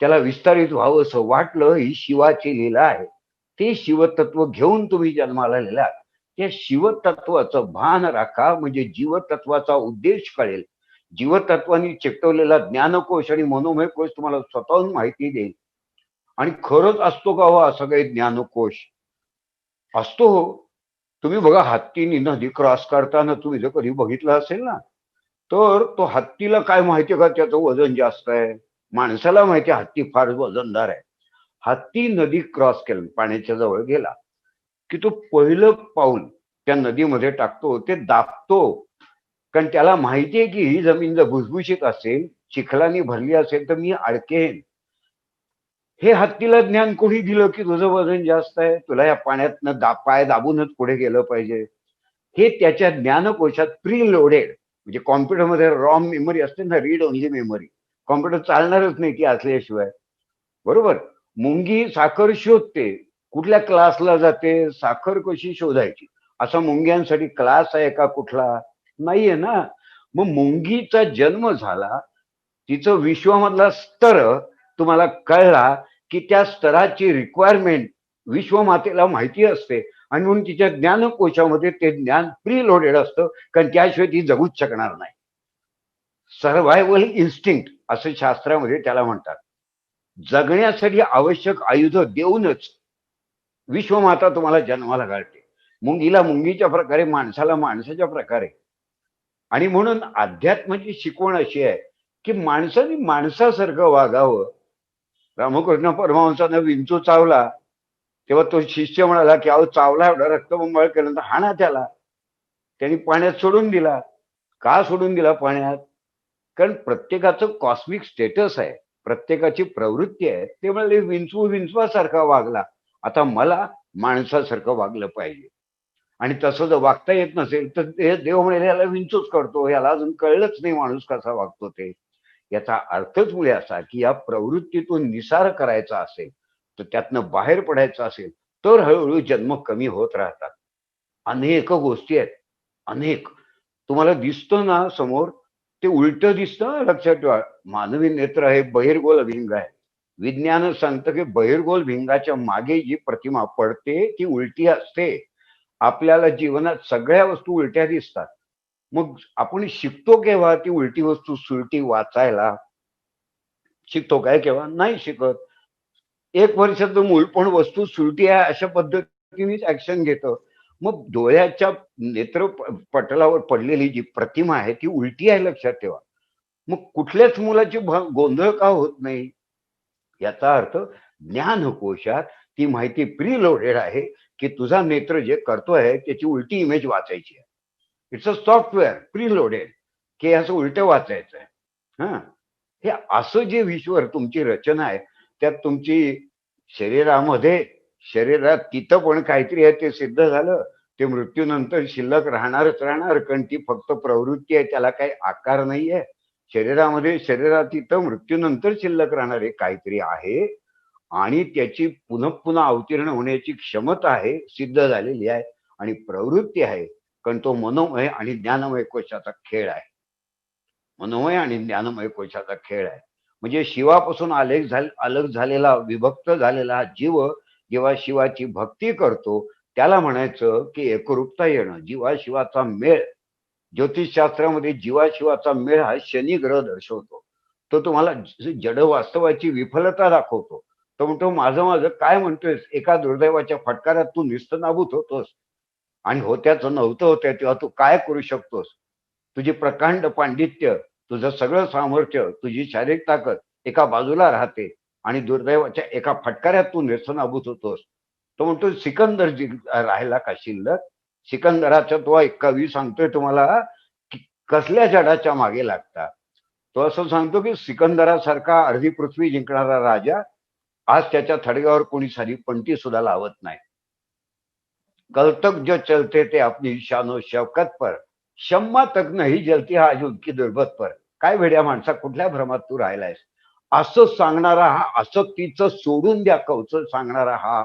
त्याला विस्तारित व्हावं असं वाटलं, ही शिवाची लीला आहे. ते शिवतत्व घेऊन तुम्ही जन्माला आलेला, त्या शिवतत्वाचं भान राखा, म्हणजे जीवतत्वाचा उद्देश कळेल. जीवतत्वानी चिकटवलेला ज्ञानकोश आणि मनोमय कोश तुम्हाला स्वतःहून माहिती देईल. आणि खरंच असतो का हो असं काही ज्ञानकोश? असतो हो. तुम्ही बघा, हत्तीनी नदी क्रॉस करताना तुम्ही जर कधी बघितलं असेल ना, तर तो हत्तीला काय माहितीये का त्याचं वजन जास्त आहे. माणसाला माहिती आहे हत्ती फार वजनदार आहे. हत्ती नदी क्रॉस केलं, पाण्याच्या जवळ गेला की तो पहिलं पाऊल त्या नदीमध्ये टाकतो, ते दाबतो. कारण त्याला माहितीये की ही जमीन जर भुसभुशीत असेल, चिखलानी भरली असेल तर मी अडकेन. हे हत्तीला ज्ञान कोणी दिलं की तुझं वजन जास्त आहे, तुला या पाण्यातनं पाय दाबूनच पुढे गेलं पाहिजे? हे त्याच्या ज्ञानकोशात प्री लोडेड, म्हणजे कॉम्प्युटरमध्ये रॉम मेमरी असते ना, रीड ओनली मेमरी. कॉम्प्युटर चालणारच नाही ती असल्याशिवाय. बरोबर. मुंगी साखर शोधते, कुठल्या क्लासला जाते, साखर कशी शोधायची? असा मुंग्यांसाठी क्लास आहे का कुठला? नाहीये ना. मग मुंगीचा जन्म झाला, तिचं विश्वामधला स्तर तुम्हाला कळला की त्या स्तराची रिक्वायरमेंट विश्वमातेला माहिती असते, आणि म्हणून तिच्या ज्ञानकोशामध्ये ते ज्ञान प्री लोडेड असतं, कारण त्याशिवाय ती जगूच शकणार नाही. सर्व्हायवल इन्स्टिंक्ट असं शास्त्रामध्ये त्याला म्हणतात. जगण्यासाठी आवश्यक आयुध देऊनच विश्वमाता तुम्हाला जन्माला घालते. मुंगीला मुंगीच्या प्रकारे, माणसाला माणसाच्या प्रकारे. आणि म्हणून अध्यात्माची शिकवण अशी आहे की माणसाने माणसासारखं वागावं. रामकृष्ण परमहंसानं विंचू चावला तेव्हा तो शिष्य म्हणाला की अहो, चावला एवढा रक्तबंबाळ केल्यानंतर हाणा त्याला. त्यांनी पाण्यात सोडून दिला. का सोडून दिला पाण्यात? कारण प्रत्येकाचं कॉस्मिक स्टेटस आहे, प्रत्येकाची प्रवृत्ती आहे. ते म्हणाले विंचू विंचवासारखा वागला, आता मला माणसासारखं वागलं पाहिजे. आणि तसं जर वागता येत नसेल तर देव म्हणेल याला विंचूच करतो, याला अजून कळलंच नाही माणूस कसा वागतो ते. याचा अर्थच मुळे असा की या प्रवृत्तीतून निसार करायचा असेल, तर त्यातनं बाहेर पडायचं असेल, तर हळूहळू जन्म कमी होत राहतात. अनेक गोष्टी आहेत, अनेक. तुम्हाला दिसतं ना समोर, ते उलट दिसतं. लक्षात ठेवा, मानवी नेत्र हे बहिर्गोल भिंग आहे. विज्ञान सांगतं की बहिर्गोल भिंगाच्या मागे जी प्रतिमा पडते ती उलटी असते. आपल्याला जीवनात सगळ्या वस्तू उलट्या दिसतात. मग आपण शिकतो केव्हा ती उलटी वस्तू सुलटी वाचायला? शिकतो काय केव्हा? नाही शिकत. एक वर्षाचं मूल पण वस्तू सुलटी आहे अशा पद्धतीनेच ऍक्शन घेतं. मग डोळ्याच्या नेत्र पटलावर पडलेली जी प्रतिमा आहे ती उलटी आहे, लक्षात ठेवा. मग कुठल्याच मुलाची गोंधळ का होत नाही? याचा अर्थ ज्ञानकोशात ती माहिती प्रीलोडेड आहे की तुझा नेत्र जे करतोय त्याची उलटी इमेज वाचायची आहे. इट्स अ सॉफ्टवेअर प्रीलोडेड की असं उलट वाचायचं आहे. हा, हे असं जे विश्वर तुमची रचना आहे, त्यात तुमची शरीरामध्ये, शरीरात तिथं पण काहीतरी आहे ते सिद्ध झालं. ते मृत्यूनंतर शिल्लक राहणारच राहणार, कारण ती फक्त प्रवृत्ती आहे, त्याला काही आकार नाहीये. शरीरामध्ये, शरीरात तिथं मृत्यूनंतर शिल्लक राहणारे काहीतरी आहे, आणि त्याची पुन्हा पुन्हा अवतीर्ण होण्याची क्षमता आहे, सिद्ध झालेली आहे. आणि प्रवृत्ती आहे, कारण तो मनोमय आणि ज्ञानमय कोशाचा खेळ आहे. मनोमय आणि ज्ञानमय कोशाचा खेळ आहे. म्हणजे शिवापासून अलग झालेला, विभक्त झालेला हा जीव जेव्हा शिवाची भक्ती करतो, त्याला म्हणायचं की एकरूपता येणं, जीवाशिवाचा मेळ. ज्योतिषशास्त्रामध्ये जीवाशिवाचा मेळ हा शनी ग्रह दर्शवतो. तो तुम्हाला जड वास्तवाची विफलता दाखवतो. तो म्हणतो माझं माझं काय म्हणतोयस, एका दुर्दैवाच्या फटकारात तू निस्तनाभूत होतोस, आणि होत्याचं नव्हतं होत्या तेव्हा तू काय करू शकतोस? तुझी प्रकांड पांडित्य, तुझं सगळं सामर्थ्य, तुझी शारीरिक ताकद एका बाजूला राहते, आणि दुर्दैवाच्या एका फटकाऱ्यात तू नेस्तनाभूत होतोस. तो म्हणतो सिकंदर राहिला का शिल्लक? सिकंदराचा तो एक कवी सांगतोय तुम्हाला की कसल्या जडाच्या मागे लागता. तो असं सांगतो की सिकंदरासारखा अर्धी पृथ्वी जिंकणारा राजा आज त्याच्या थडग्यावर कोणी सारी पंटी सुद्धा लावत नाही. कल तक जो चलते थे अपनी शानो शौकत पर, शम्मा तक नाही जलती हा आज उनकी दुर्बत पर. काय वेड्या माणसा, कुठल्या भ्रमात तू राहिलायस? असं सांगणारा हा, असं तिचं सोडून द्या कवच सांगणारा हा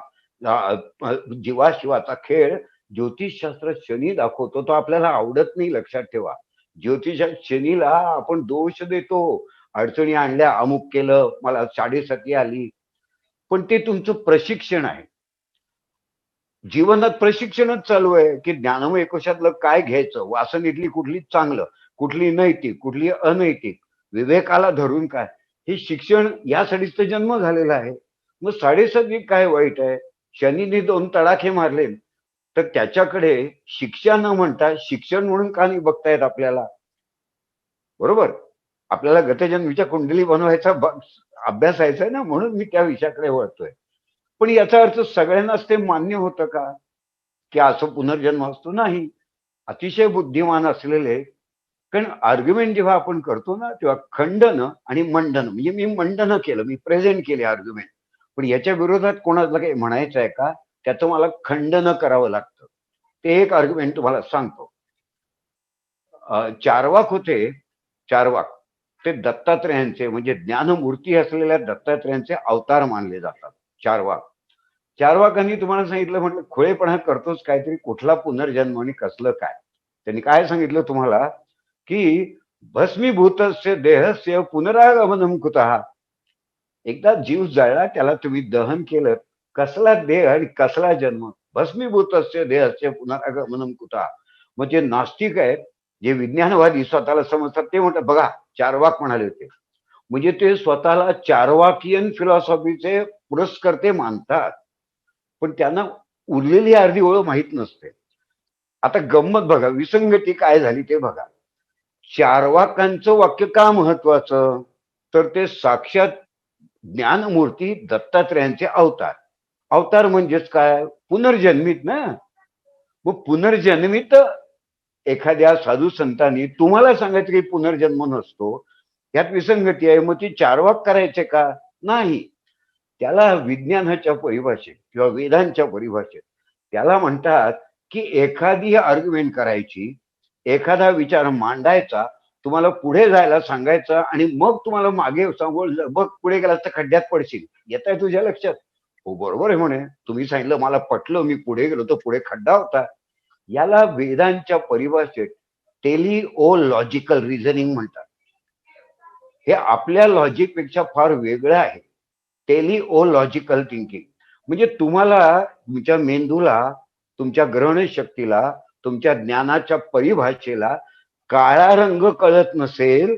जीवाशिवाचा खेळ ज्योतिषशास्त्र शनी दाखवतो. तो आपल्याला आवडत नाही, लक्षात ठेवा. ज्योतिषात शनीला आपण दोष देतो, अडचणी आणल्या, अमुक केलं, मला साडेसाती आली. पण ते तुमचं प्रशिक्षण आहे. जीवनात प्रशिक्षणच चालू आहे की ज्ञानमय कोशातलं काय घ्यायचं, वासनेतली कुठली चांगलं, कुठली नैतिक, कुठली अनैतिक, विवेकाला धरून काय, हे शिक्षण यासाठीच तर जन्म झालेला आहे. मग साडेसाती काय वाईट आहे? शनीने 2 तडाखे मारले, तर त्याच्याकडे शिक्षा न म्हणता शिक्षण म्हणून का नाही बघतायत आपल्याला? बरोबर. आपल्याला गतजन्मीच्या कुंडली बनवायचा अभ्यासायचा आहे ना, म्हणून मी त्या विषयाकडे वळतोय. पण याचा अर्थ सगळ्यांनाच ते मान्य होतं का, की असं पुनर्जन्म असतो? नाही. अतिशय बुद्धिमान असलेले, कारण आर्ग्युमेंट जेव्हा आपण करतो ना, तेव्हा खंडन आणि मंडन, म्हणजे मी मंडन केलं, मी प्रेझेंट केले आर्ग्युमेंट, पण याच्या विरोधात कोणाला काही म्हणायचं आहे का, त्याचं मला खंडन करावं लागतं. ते एक आर्ग्युमेंट तुम्हाला सांगतो. चारवाक होते, चारवाक, ते दत्तात्रेयांचे म्हणजे ज्ञानमूर्ती असलेल्या दत्तात्रेयांचे अवतार मानले जातात. चारवाक. चारवाकांनी तुम्हाला सांगितलं, म्हटलं खुळेपणा करतोच काहीतरी, कुठला पुनर्जन्म आणि कसलं काय. त्यांनी काय सांगितलं तुम्हाला, की भस्मीभूतस्य देहस्य पुनरागमनम कुतः. एकदा जीव जळला, त्याला तुम्ही दहन केलं, कसला देह आणि कसला जन्म. भस्मीभूतस्य देहस्य पुनरागमनम कुतः. मग जे नास्तिक आहेत, जे विज्ञानवादी स्वतःला समजतात, ते म्हणतात बघा, चारवाक म्हणाले होते. म्हणजे ते स्वतःला चारवाकियन फिलॉसॉफीचे पुरस्कर्ते मानतात, पण त्यांना उरलेली अर्धी ओळ माहित नसते. आता गंमत बघा, विसंगती काय झाली ते बघा. चारवाकांचं वाक्य का महत्वाचं, तर ते साक्षात ज्ञानमूर्ती दत्तात्रेयांचे अवतार. अवतार म्हणजेच काय, पुनर्जन्मित ना. मग पुनर्जन्मित एखाद्या साधू संतांनी तुम्हाला सांगायचं की पुनर्जन्म नसतो, यात विसंगती आहे. मग ती चारवाक करायचे का? नाही. त्याला विज्ञानाच्या परिभाषेत किंवा वेदांच्या परिभाषेत त्याला म्हणतात, की एखादी आर्ग्युमेंट करायची, एखादा विचार मांडायचा, तुम्हाला पुढे जायला सांगायचं, आणि मग तुम्हाला मागे सांगून बघ पुढे गेलास तर खड्ड्यात पडशील. येत आहे तुझ्या लक्षात? हो बरोबर आहे म्हणे, तुम्ही सांगितलं मला पटलं, मी पुढे गेलो तर पुढे खड्डा होता. याला वेदांच्या परिभाषेत टेलिओलॉजिकल रिझनिंग म्हणतात. हे आपल्या लॉजिकपेक्षा फार वेगळं आहे. टेलिओलॉजिकल थिंकिंग म्हणजे तुम्हाला, तुमच्या मेंदूला, तुमच्या ग्रहण शक्तीला, तुमच्या ज्ञानाच्या परिभाषेला काळा रंग कळत नसेल,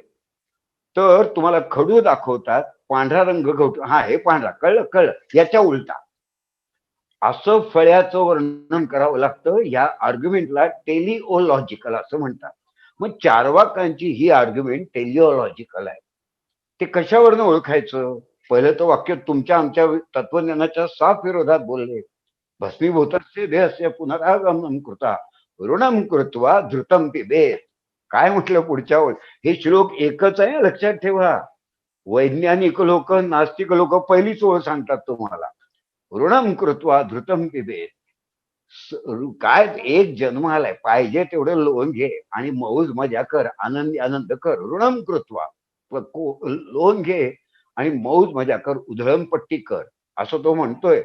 तर तुम्हाला खडू दाखवतात, पांढरा रंग घवतो, हा हे पांढरा, कळलं कळलं, याच्या उलटा असं फळ्याचं वर्णन करावं लागतं. या आर्ग्युमेंटला टेलिओलॉजिकल असं म्हणतात. मग चारवाकांची ही आर्ग्युमेंट टेलिओलॉजिकल आहे. ते कशावरनं ओळखायचं? पहिलं तर वाक्य तुमच्या आमच्या तत्वज्ञानाच्या साफ विरोधात बोलले. भस्मीभूतस्य देहस्य पुनरागमनम कृता ऋणम कृत्वा धृतम पिबेत. काय म्हटलं पुढच्या ओळ, हे श्लोक एकच आहे, लक्षात ठेवा. वैज्ञानिक लोक, नास्तिक लोक पहिलीच ओळ सांगतात तुम्हाला, ऋणम कृत्वा धृतम पिबेत. काय, एक जन्म आलाय, पाहिजे तेवढं लोन घे आणि मौज मजा कर, आनंदी आनंद कर. ऋणम कृत्वा, लोन घे आणि मौज मजा कर, उधळणपट्टी कर, असं तो म्हणतोय.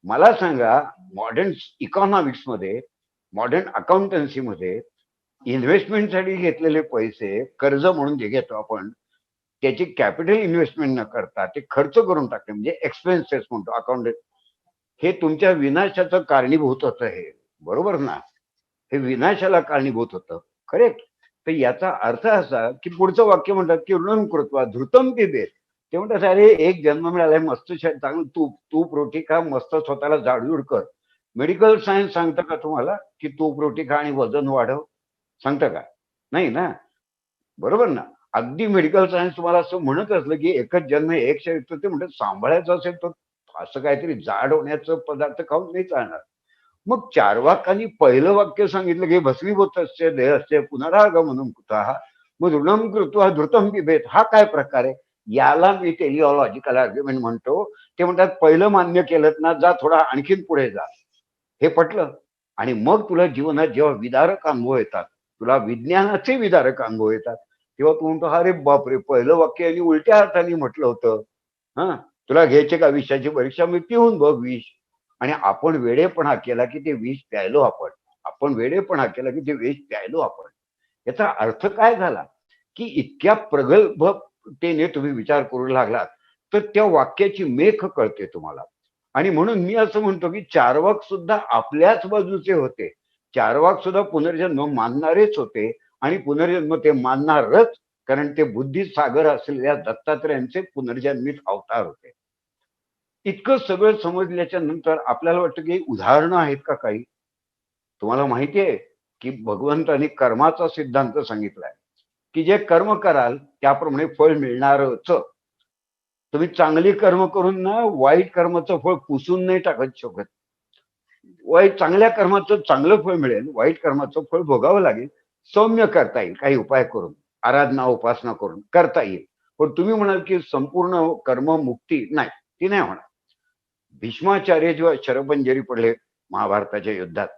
मला सांगा, मॉडर्न इकॉनॉमिक्स मध्ये, मॉडर्न अकाउंटन्सी मध्ये इन्व्हेस्टमेंटसाठी घेतलेले पैसे, कर्ज म्हणून जे घेतो आपण, त्याची कॅपिटल इन्व्हेस्टमेंट न करता ते खर्च करून टाकणे, म्हणजे एक्सपेन्सेस म्हणतो अकाउंटंट, हे तुमच्या विनाशाचं कारणीभूत होतं. हे बरोबर ना, हे विनाशाला कारणीभूत होतं, करेक्ट. तर याचा अर्थ असा की पुढचं वाक्य म्हणतात की ऋणम कृत्वा धृतम पिबेत. ते म्हणतात अरे एक जन्म मिळालाय, मस्त चांगलं तूप तूप रोटी खा, मस्त स्वतःला जाडजूड कर. मेडिकल सायन्स सांगतं का तुम्हाला की तूप रोटी खा आणि वजन वाढव? सांगतं का? नाही ना. बरोबर ना. अगदी मेडिकल सायन्स तुम्हाला असं म्हणत असलं की एकच जन्म एक शरीर, तर ते म्हणतात सांभाळायचं असेल तर असं काहीतरी जाड होण्याचं पदार्थ खाऊन नाही चालणार. मग चारवाकांनी पहिलं वाक्य सांगितलं की भस्मीभूतस्य देहस्य पुनरागमनम कुतः, मग ऋणम कृत्वा धृतम पिबेत, हा काय प्रकार आहे? याला मी टेलिओलॉजिकल आर्ग्युमेंट म्हणतो. ते म्हणतात पहिलं मान्य केलं ना, जा थोडा आणखीन पुढे जा, हे पटलं, आणि मग तुला जीवनात जेव्हा विदारक अनुभव येतात, तुला विज्ञानाचे विदारक अनुभव येतात, तेव्हा तू म्हणतो अरे बापरे, पहिलं वाक्य यांनी उलट्या अर्थाने म्हटलं होतं. हा, तुला घ्यायचे का विषयाची परीक्षा, मी पिऊन बघ विष. आणि आपण वेडेपणा केला की ते विष प्यायलो आपण. आपण वेडेपणा केला की ते विष प्यायलो आपण. याचा अर्थ काय झाला, की इतक्या प्रगल्भतेने तुम्ही विचार करू लागलात, तर त्या वाक्याची मेख कळते तुम्हाला. आणि म्हणून मी असं म्हणतो की चारवाक सुद्धा आपल्याच बाजूचे होते. चारवाक सुद्धा पुनर्जन्म मानणारेच होते, आणि पुनर्जन्म ते मानणारच, कारण ते बुद्धिसागर असलेल्या दत्तात्रेयांचे पुनर्जन्मित अवतार होते. इतकं सगळं समजल्याच्या नंतर आपल्याला वाटतं की उदाहरणं आहेत का काही? तुम्हाला माहिती आहे की भगवंतांनी कर्माचा सिद्धांत सांगितलाय. की जे कर्म कराल त्याप्रमाणे फळ मिळणारच. तुम्ही चांगली कर्म करून ना वाईट कर्माचं फळ पुसून नाही टाकत शकत. वाईट चांगल्या कर्माचं चांगलं फळ मिळेल, वाईट कर्माचं फळ भोगावं लागेल. सौम्य करता येईल काही उपाय करून, आराधना उपासना करून करता येईल. पण तुम्ही म्हणाल की संपूर्ण कर्म मुक्ती नाही, ती नाही होणार. भीष्माचार्य जेव्हा शरपंजरी पडले महाभारताच्या युद्धात,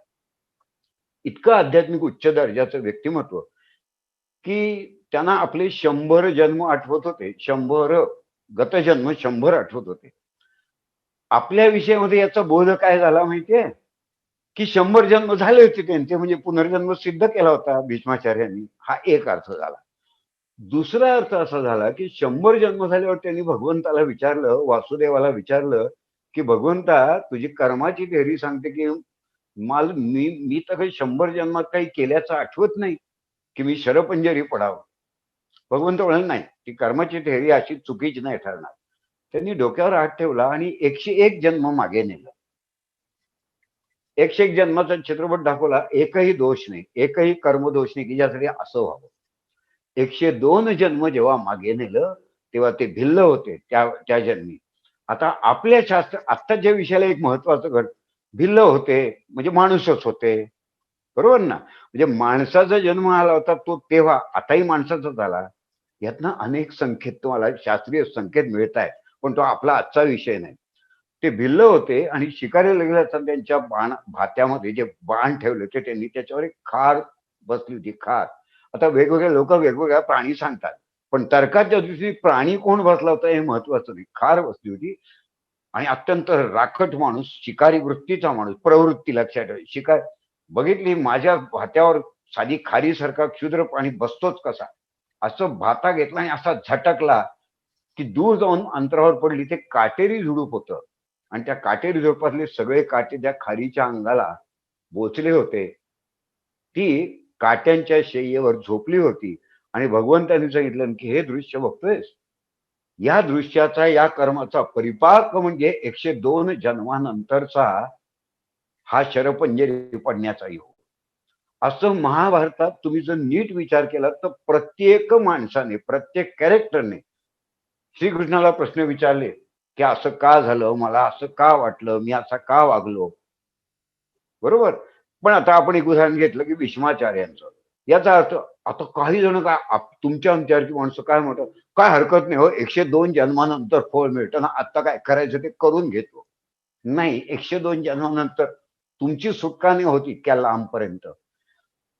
इतकं आध्यात्मिक उच्च दर्जाचं व्यक्तिमत्व की त्यांना आपले 100 जन्म आठवत होते. 100 गतजन्म 100 आठवत होते. आपल्या विषयामध्ये याचा बोध काय झाला माहितीये, की 100 जन्म झाले होते त्यांचे, म्हणजे पुनर्जन्म सिद्ध केला होता भीष्माचार्यांनी. हा एक अर्थ झाला. दुसरा अर्थ असा झाला की 100 जन्म झाल्यावर त्यांनी भगवंताला विचारलं, वासुदेवाला विचारलं, की भगवंता तुझी कर्माची थेअरी सांगते की मला मी मी तर काही 100 जन्मात काही केल्याचं आठवत नाही की मी शरपंजरी पडावं. भगवंत म्हणाले नाही, ती कर्माची थेअरी अशी चुकीची नाही ठरणार. त्यांनी डोक्यावर हात ठेवला आणि 101 जन्म मागे नेलं. 101 जन्माचा चित्रपट दाखवला. एकही दोष नाही, एकही कर्मदोष नाही की ज्यासाठी असं व्हावं. 102 जन्म जेव्हा मागे नेलं तेव्हा ते भिल्ल होते त्या जन्मी. आता आपल्या शास्त्र आत्ताच्या विषयाला एक महत्वाचं घट, भिल्ल होते म्हणजे माणूसच होते, बरोबर ना. म्हणजे माणसाचा जन्म आला होता तो तेव्हा, आताही माणसाचाच आला. यातनं अनेक संकेत तुम्हाला शास्त्रीय संकेत मिळत आहेत, पण तो आपला आजचा विषय नाही. ते भिल्ल होते आणि शिकारीला गेले असताना त्यांच्या भात्यामध्ये जे बाण ठेवले होते त्यांनी, त्याच्यावर एक खार बसली होती, खार. आता वेगवेगळे लोक वेगवेगळ्या प्राणी सांगतात, पण तर्काच्या दृष्टीने प्राणी कोण बसला होता हे महत्वाचं नाही, खार बसली होती. आणि अत्यंत राखट माणूस, शिकारी वृत्तीचा माणूस, प्रवृत्ती लक्षात ठेवा. शिकार बघितली माझ्या भात्यावर साधी खारीसारखा क्षुद्र प्राणी बसतोच कसा, असं भाता घेतला आणि असा झटकला की दूर जाऊन अंतरावर पडली. ते काटेरी झुडूप होतं आणि त्या काटेरी झुडपातले सगळे काटे त्या खारीच्या अंगाला बोचले होते. ती काट्यांच्या शय्येवर झोपली होती आणि भगवंतांनी सांगितलं की हे दृश्य बघतोयस, या दृश्याचा, या कर्माचा परिपाक म्हणजे 102 जन्मानंतरचा हा शरपंजरी पडण्याचा योग. असं महाभारतात तुम्ही जर नीट विचार केला तर प्रत्येक माणसाने, प्रत्येक कॅरेक्टरने श्रीकृष्णाला प्रश्न विचारले की असं का झालं, मला असं का वाटलं, मी असा का वागलो, बरोबर. पण आता आपण एक उदाहरण घेतलं की भीष्माचार्यांचं. याचा अर्थ आता काही जण काय तुमच्या आमच्यासारखी माणसं काय म्हणतात, काय हरकत नाही हो, 102 जन्मानंतर फळ मिळतं ना, आता काय करायचं ते करून घेतो. नाही, 102 जन्मानंतर तुमची सुटका नाही होती इतक्या लांबपर्यंत.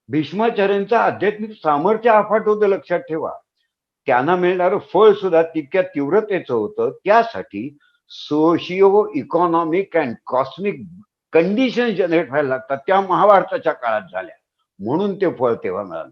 भीष्माचार्यांचं आध्यात्मिक सामर्थ्य अफाट होतं, लक्षात ठेवा. त्यांना मिळणारं फळ सुद्धा तितक्या तीव्रतेचं होतं. त्यासाठी socio economic and cosmic condition generate व्हायला लागतात, त्या महाभारताच्या काळात झाल्या, म्हणून ते फळ तेव्हा मिळालं.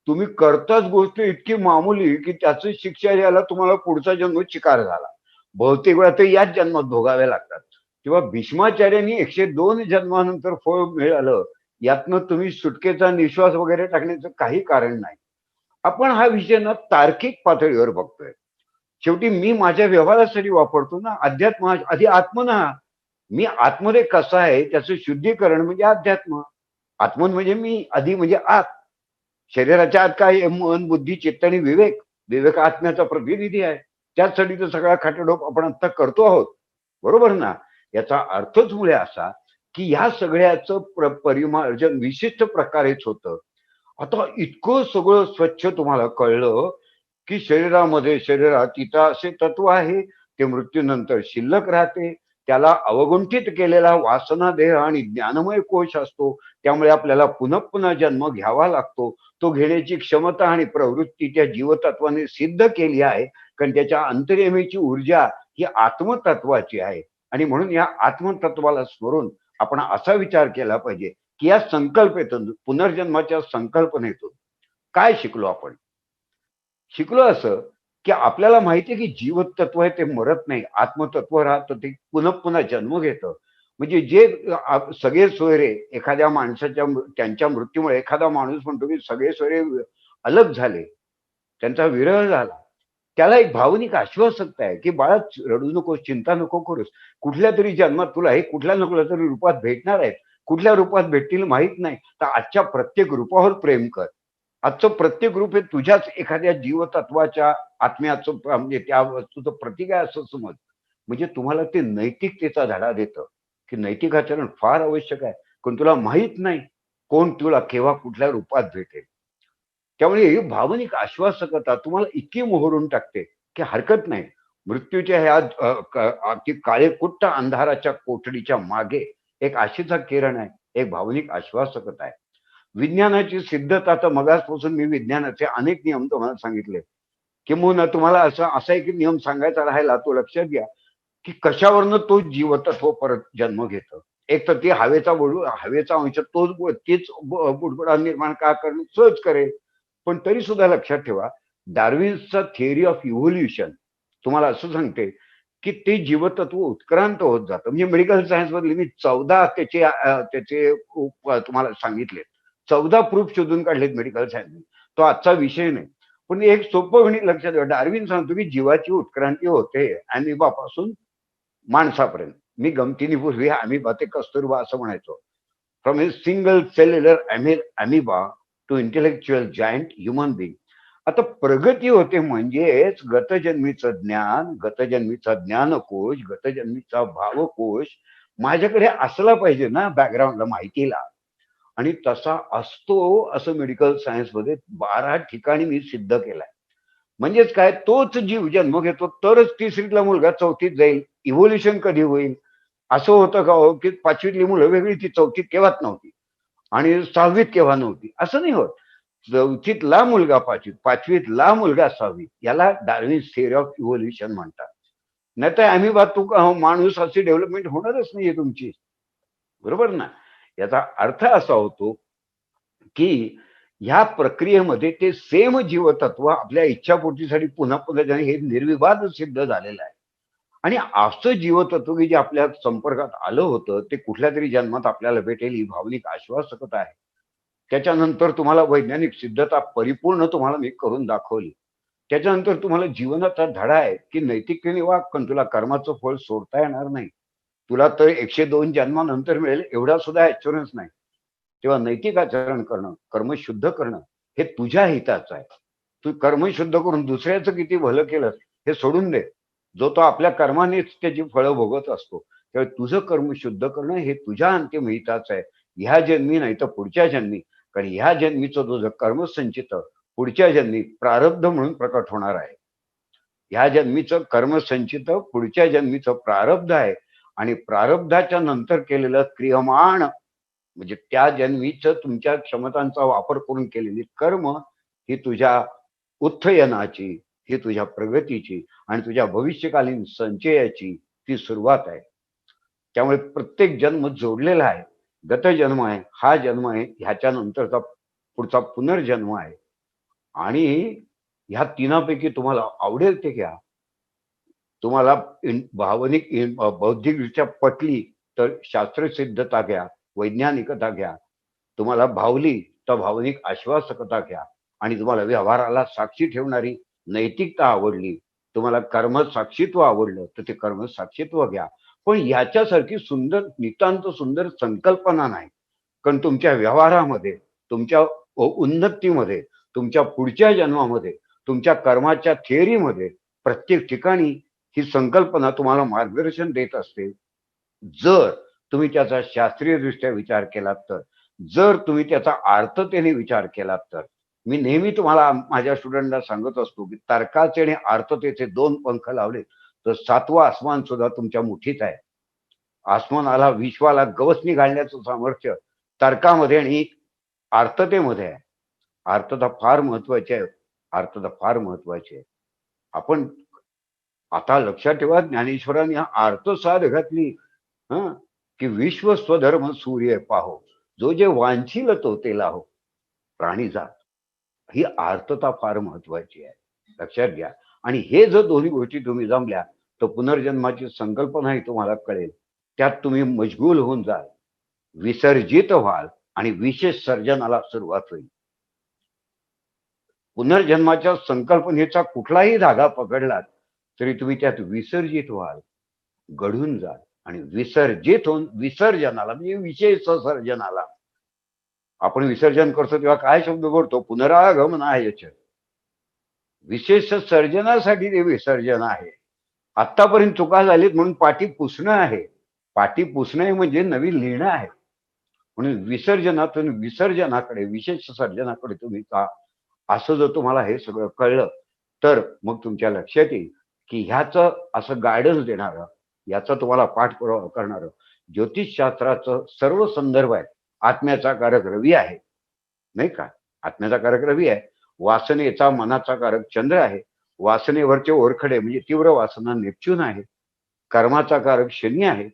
तुम्ही करताच गोष्ट इतकी मामूली की त्याचं शिक्षा द्यायला तुम्हाला पुढचा जन्म चिकार झाला, बहुतेक वेळा ते याच जन्मात भोगावे लागतात. तेव्हा भीष्माचार्यांनी 102 जन्मानंतर फळ मिळालं, यातनं तुम्ही सुटकेचा निश्वास वगैरे टाकण्याचं काही कारण नाही. आपण हा विषय ना तार्किक पातळीवर बघतोय. शेवटी मी माझ्या व्यवहारासाठी वापरतो ना अध्यात्म, आधी आत्मना. मी आतमध्ये कसा आहे त्याचं शुद्धीकरण म्हणजे अध्यात्म. आत्मन म्हणजे मी, आधी म्हणजे आत. शरीराच्या आत काय, मन बुद्धी चित्त आणि विवेक. विवेक आत्म्याचा प्रतिनिधी आहे. त्याचसाठी तर सगळा खाटाडोप आपण आता करतो आहोत, बरोबर ना. याचा अर्थच मुळे असा की ह्या सगळ्याचं परिमार्जन विशिष्ट प्रकारेच होतं. आता इतकं सगळं स्वच्छ तुम्हाला कळलं की शरीरात इथं असे तत्व आहे, ते मृत्यूनंतर शिल्लक राहते. त्याला अवगुंठित केलेला वासना देह आणि ज्ञानमय कोश असतो, त्यामुळे आपल्याला पुन्हा पुन्हा जन्म घ्यावा लागतो. तो घेण्याची क्षमता आणि प्रवृत्ती त्या जीवतत्वाने सिद्ध केली आहे, कारण त्याच्या अंतर्यमेची ऊर्जा ही आत्मतत्वाची आहे. आणि म्हणून या आत्मतत्वाला स्मरून आपण असा विचार केला पाहिजे की या संकल्पेतून, पुनर्जन्माच्या संकल्पनेतून काय शिकलो आपण. शिकलो असं की आपल्याला माहिती आहे की जीवतत्व आहे ते मरत नाही, आत्मतत्व राहतं, ते पुन्हा पुन्हा जन्म घेतं. म्हणजे जे सगळे सोयरे एखाद्या माणसाच्या त्यांच्या मृत्यूमुळे, एखादा माणूस म्हणतो की सगळे सोयरे अलग झाले, त्यांचा विरह झाला, त्याला एक भावनिक आश्वासकता आहे की बाळा रडू नकोस, चिंता नको करूस, कुठल्या तरी जन्मात तुला हे कुठल्या ना कुठल्या तरी रूपात भेटणार आहेत. कुठल्या रूपात भेटतील माहित नाही, तर आजच्या प्रत्येक रूपावर प्रेम कर. आजचं प्रत्येक रूप हे तुझ्याच एखाद्या जीवतत्वाच्या आत्म्याचं म्हणजे त्या वस्तूचं प्रतीक आहे असं समज. म्हणजे तुम्हाला ते नैतिकतेचा धडा देतं की नैतिक आचरण फार आवश्यक आहे. पण तुला माहित नाही कोण तुला केव्हा कुठल्या रूपात भेटेल. त्यामुळे ही भावनिक आश्वासकता तुम्हाला इतकी मोहरून टाकते की हरकत नाही. मृत्यूच्या ह्या अति काळेकुट्ट अंधाराच्या कोठडीच्या मागे एक आशेचा किरण आहे, एक भावनिक आश्वासकता आहे. विज्ञानाची सिद्धता, तर मगाचपासून मी विज्ञानाचे अनेक नियम तुम्हाला सांगितले. किंबहुना तुम्हाला असा एक नियम सांगायचा राहिला तो लक्षात घ्या की कशावरनं तो जीवतत्व परत जन्म घेतं. एक तर ती हवेचा अंश तोच तीच बुडबुडा निर्माण का करणं सहज करेल. पण तरी सुद्धा लक्षात ठेवा, डार्विन्सचा थिअरी ऑफ इव्होल्युशन तुम्हाला असं सांगते की ते जीवतत्व उत्क्रांत होत जातं. म्हणजे मेडिकल सायन्स मधले मी 14 त्याचे तुम्हाला सांगितले. 14 प्रूफ शोधून काढलेत मेडिकल सायन्स. तो आजचा विषय नाही. पण एक सोपं गणित लक्षात ठेवा. डार्विन सांगतो की जीवाची उत्क्रांती होते अॅमिबापासून माणसापर्यंत. मी गमतीने पूर्वी अॅमिबा ते कस्तुरबा असं म्हणायचो. From a single cellular amoeba to intellectual giant human being. आता प्रगती होते म्हणजेच गतजन्मीचा ज्ञानकोश, गतजन्मीचा भावकोश माझ्याकडे असला पाहिजे ना बॅकग्राऊंडला, माहितीला. आणि तसा असतो असं मेडिकल सायन्स मध्ये 12 ठिकाणी मी सिद्ध केलाय. म्हणजेच काय, तोच जीव जन्म घेतो तरच तिसरीतला मुलगा चौथीत जाईल. इव्होल्युशन कधी होईल? असं होतं का हो की पाचवीतली मुलं वेगळी, ती चौथीत केव्हाच नव्हती आणि सहावीत केव्हा नव्हती? असं नाही होत. चौथीतला मुलगा पाचवीत, पाचवीतला मुलगा सहावीत. याला डार्विन थिअरी ऑफ इव्होल्युशन म्हणतात. नाही तर आम्ही तू माणूस अशी डेव्हलपमेंट होणारच नाहीये तुमची. बरोबर ना? याचा अर्थ असा होतो की ह्या प्रक्रियेमध्ये ते सेम जीवतत्व आपल्या इच्छापूर्तीसाठी पुन्हा पुन्हा हे निर्विवाद सिद्ध झालेलं आहे. आणि असं जीवतत्व की जे आपल्या संपर्कात आलं होतं ते कुठल्या तरी जन्मात आपल्याला भेटेल ही भावनिक आश्वासकता आहे. त्याच्यानंतर तुम्हाला वैज्ञानिक सिद्धता परिपूर्ण तुम्हाला मी करून दाखवली. त्याच्यानंतर तुम्हाला जीवनाचा धडा आहे की नैतिकतेने वाग, पण तुला कर्माचं फळ सोडता येणार नाही. तुला तर 102 जन्मानंतर मिळेल एवढा सुद्धा ऍच्युरन्स नाही. तेव्हा नैतिक आचरण करणं, कर्म शुद्ध करणं हे तुझ्या हिताचं आहे. तू कर्म शुद्ध करून दुसऱ्याचं किती भलं केलं हे सोडून दे. जो तो आपल्या कर्मानेच त्याची फळं भोगत असतो. त्यामुळे तुझं कर्म शुद्ध करणं हे तुझ्या अंतिम हिताचं आहे. ह्या जन्मी नाही तर पुढच्या जन्मी. कारण ह्या जन्मीचं तुझं कर्मसंचित पुढच्या जन्मी प्रारब्ध म्हणून प्रकट होणार आहे. ह्या जन्मीचं कर्मसंचित पुढच्या जन्मीचं प्रारब्ध आहे. आणि प्रारब्धाच्या नंतर केलेलं क्रियमाण म्हणजे त्या जन्मीचं तुमच्या क्षमतांचा वापर करून केलेली कर्म ही तुझ्या उत्थयनाची, ही तुझ्या प्रगतीची आणि तुझ्या भविष्यकालीन संचयाची ती सुरुवात आहे. त्यामुळे प्रत्येक जन्म जोडलेला आहे. गत जन्म आहे, हा जन्म आहे, ह्याच्या नंतरचा पुढचा पुनर्जन्म आहे. आणि ह्या तीनापैकी तुम्हाला आवडेल ते घ्या. तुम्हाला भावनिक बौद्धिकदृष्ट्या पटली तर शास्त्रसिद्धता घ्या, वैज्ञानिकता घ्या. तुम्हाला भावली तर भावनिक आश्वासकता घ्या. आणि तुम्हाला व्यवहाराला साक्षी ठेवणारी नैतिकता आवडली, तुम्हाला कर्म साक्षीत्व आवडलं तर ते कर्म साक्षीत्व घ्या. पण याच्यासारखी सुंदर, नितांत सुंदर संकल्पना नाही. कारण तुमच्या व्यवहारामध्ये, तुमच्या उन्नतीमध्ये, तुमच्या पुढच्या जन्मामध्ये, तुमच्या कर्माच्या थिअरीमध्ये प्रत्येक ठिकाणी ही संकल्पना तुम्हाला मार्गदर्शन देत असते. जर तुम्ही त्याचा शास्त्रीय दृष्ट्या विचार केलात तर, जर तुम्ही त्याचा अर्थतेने विचार केलात तर. मी नेहमी तुम्हाला माझ्या स्टुडंटला सांगत असतो की तर्काचे आणि अर्थतेचे 2 पंख लावले तर 7वं आसमान सुद्धा तुमच्या मुठीत आहे. आसमानाला, विश्वाला गवसणी घालण्याचं सामर्थ्य तर्कामध्ये आणि अर्थतेमध्ये आहे. अर्थता फार महत्वाची आहे. अर्थता फार महत्वाची आहे. आपण आता लक्षात ठेवा, ज्ञानेश्वरांनी अर्थसाध घातली. हं की विश्व स्वधर्म सूर्य पाहो, जो जे वांछील तो ते लाहो. प्राणीजात ही अर्थता फार महत्वाची आहे, लक्षात घ्या. आणि हे जर दोन्ही गोष्टी तुम्ही जमल्या तर पुनर्जन्माची संकल्पनाही तुम्हाला कळेल. त्यात तुम्ही मशगूल होऊन जाल, विसर्जित व्हाल आणि विशेष सर्जनाला सुरुवात होईल. पुनर्जन्माच्या संकल्पनेचा कुठलाही धागा पकडलात तरी तुम्ही त्यात विसर्जित व्हाल, घडून जाल आणि विसर्जित होऊन विसर्जनाला म्हणजे विशेष सर्जनाला आपण विसर्जन करतो तेव्हा काय शब्द बोलतो? पुनरागमनायच. विशेष सर्जनासाठी ते विसर्जन आहे. आतापर्यंत चुका झालीत म्हणून पाठी पुसणं आहे. पाठी पुसणं म्हणजे नवीन लिहिणं आहे. म्हणून विसर्जनातून विसर्जनाकडे, विशेष सर्जनाकडे तुम्ही का, असं जर तुम्हाला हे सगळं कळलं तर मग तुमच्या लक्षात येईल की ह्याचं असं गायडन्स देणारं, याचा तुम्हाला पाठपुरावा करणारं ज्योतिषशास्त्राचं सर्व संदर्भ आहे. आत्म्याचा कारक रवी आहे, नाही का? आत्म्याचा कारक रवी आहे. वासनेचा मनाचा कारक चंद्र आहे. वासनेवरचे ओरखडे म्हणजे तीव्र वासना नेपच्यून आहे. कर्माचा कारक शनी आहे.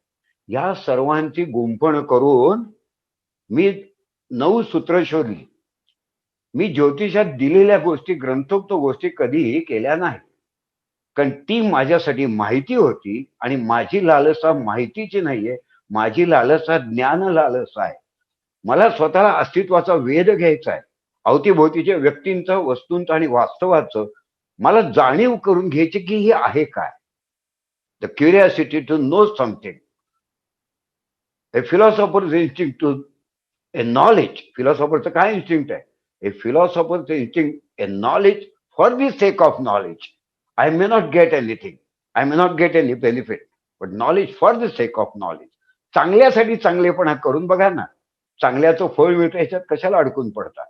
या सर्वांची गुंफण करून मी 9 सूत्र शोधली. मी ज्योतिषात दिलेल्या गोष्टी, ग्रंथोक्त गोष्टी कधीही केल्या नाही, कारण ती माझ्यासाठी माहिती होती. आणि माझी लालसा माहितीची नाहीये, माझी लालसा ज्ञान लालसा आहे. मला स्वतःला अस्तित्वाचा वेध घ्यायचा आहे. अवतीभोवतीच्या व्यक्तींचं, वस्तूंचं आणि वास्तवाचं मला जाणीव करून घ्यायची की हे आहे काय. The curiosity to know something. A philosopher's instinct to a knowledge. फिलॉसॉफरचं काय इन्स्टिंक्ट आहे? ए फिलॉसॉफरचं instinct a knowledge for the sake of knowledge. I may not get anything, I may not get any benefit, but knowledge for the sake of knowledge. चांगल्यासाठी चांगलेपणा करून बघा ना. चांगल्याचं फळ मिळतं, ह्याच्यात कशाला अडकून पडता?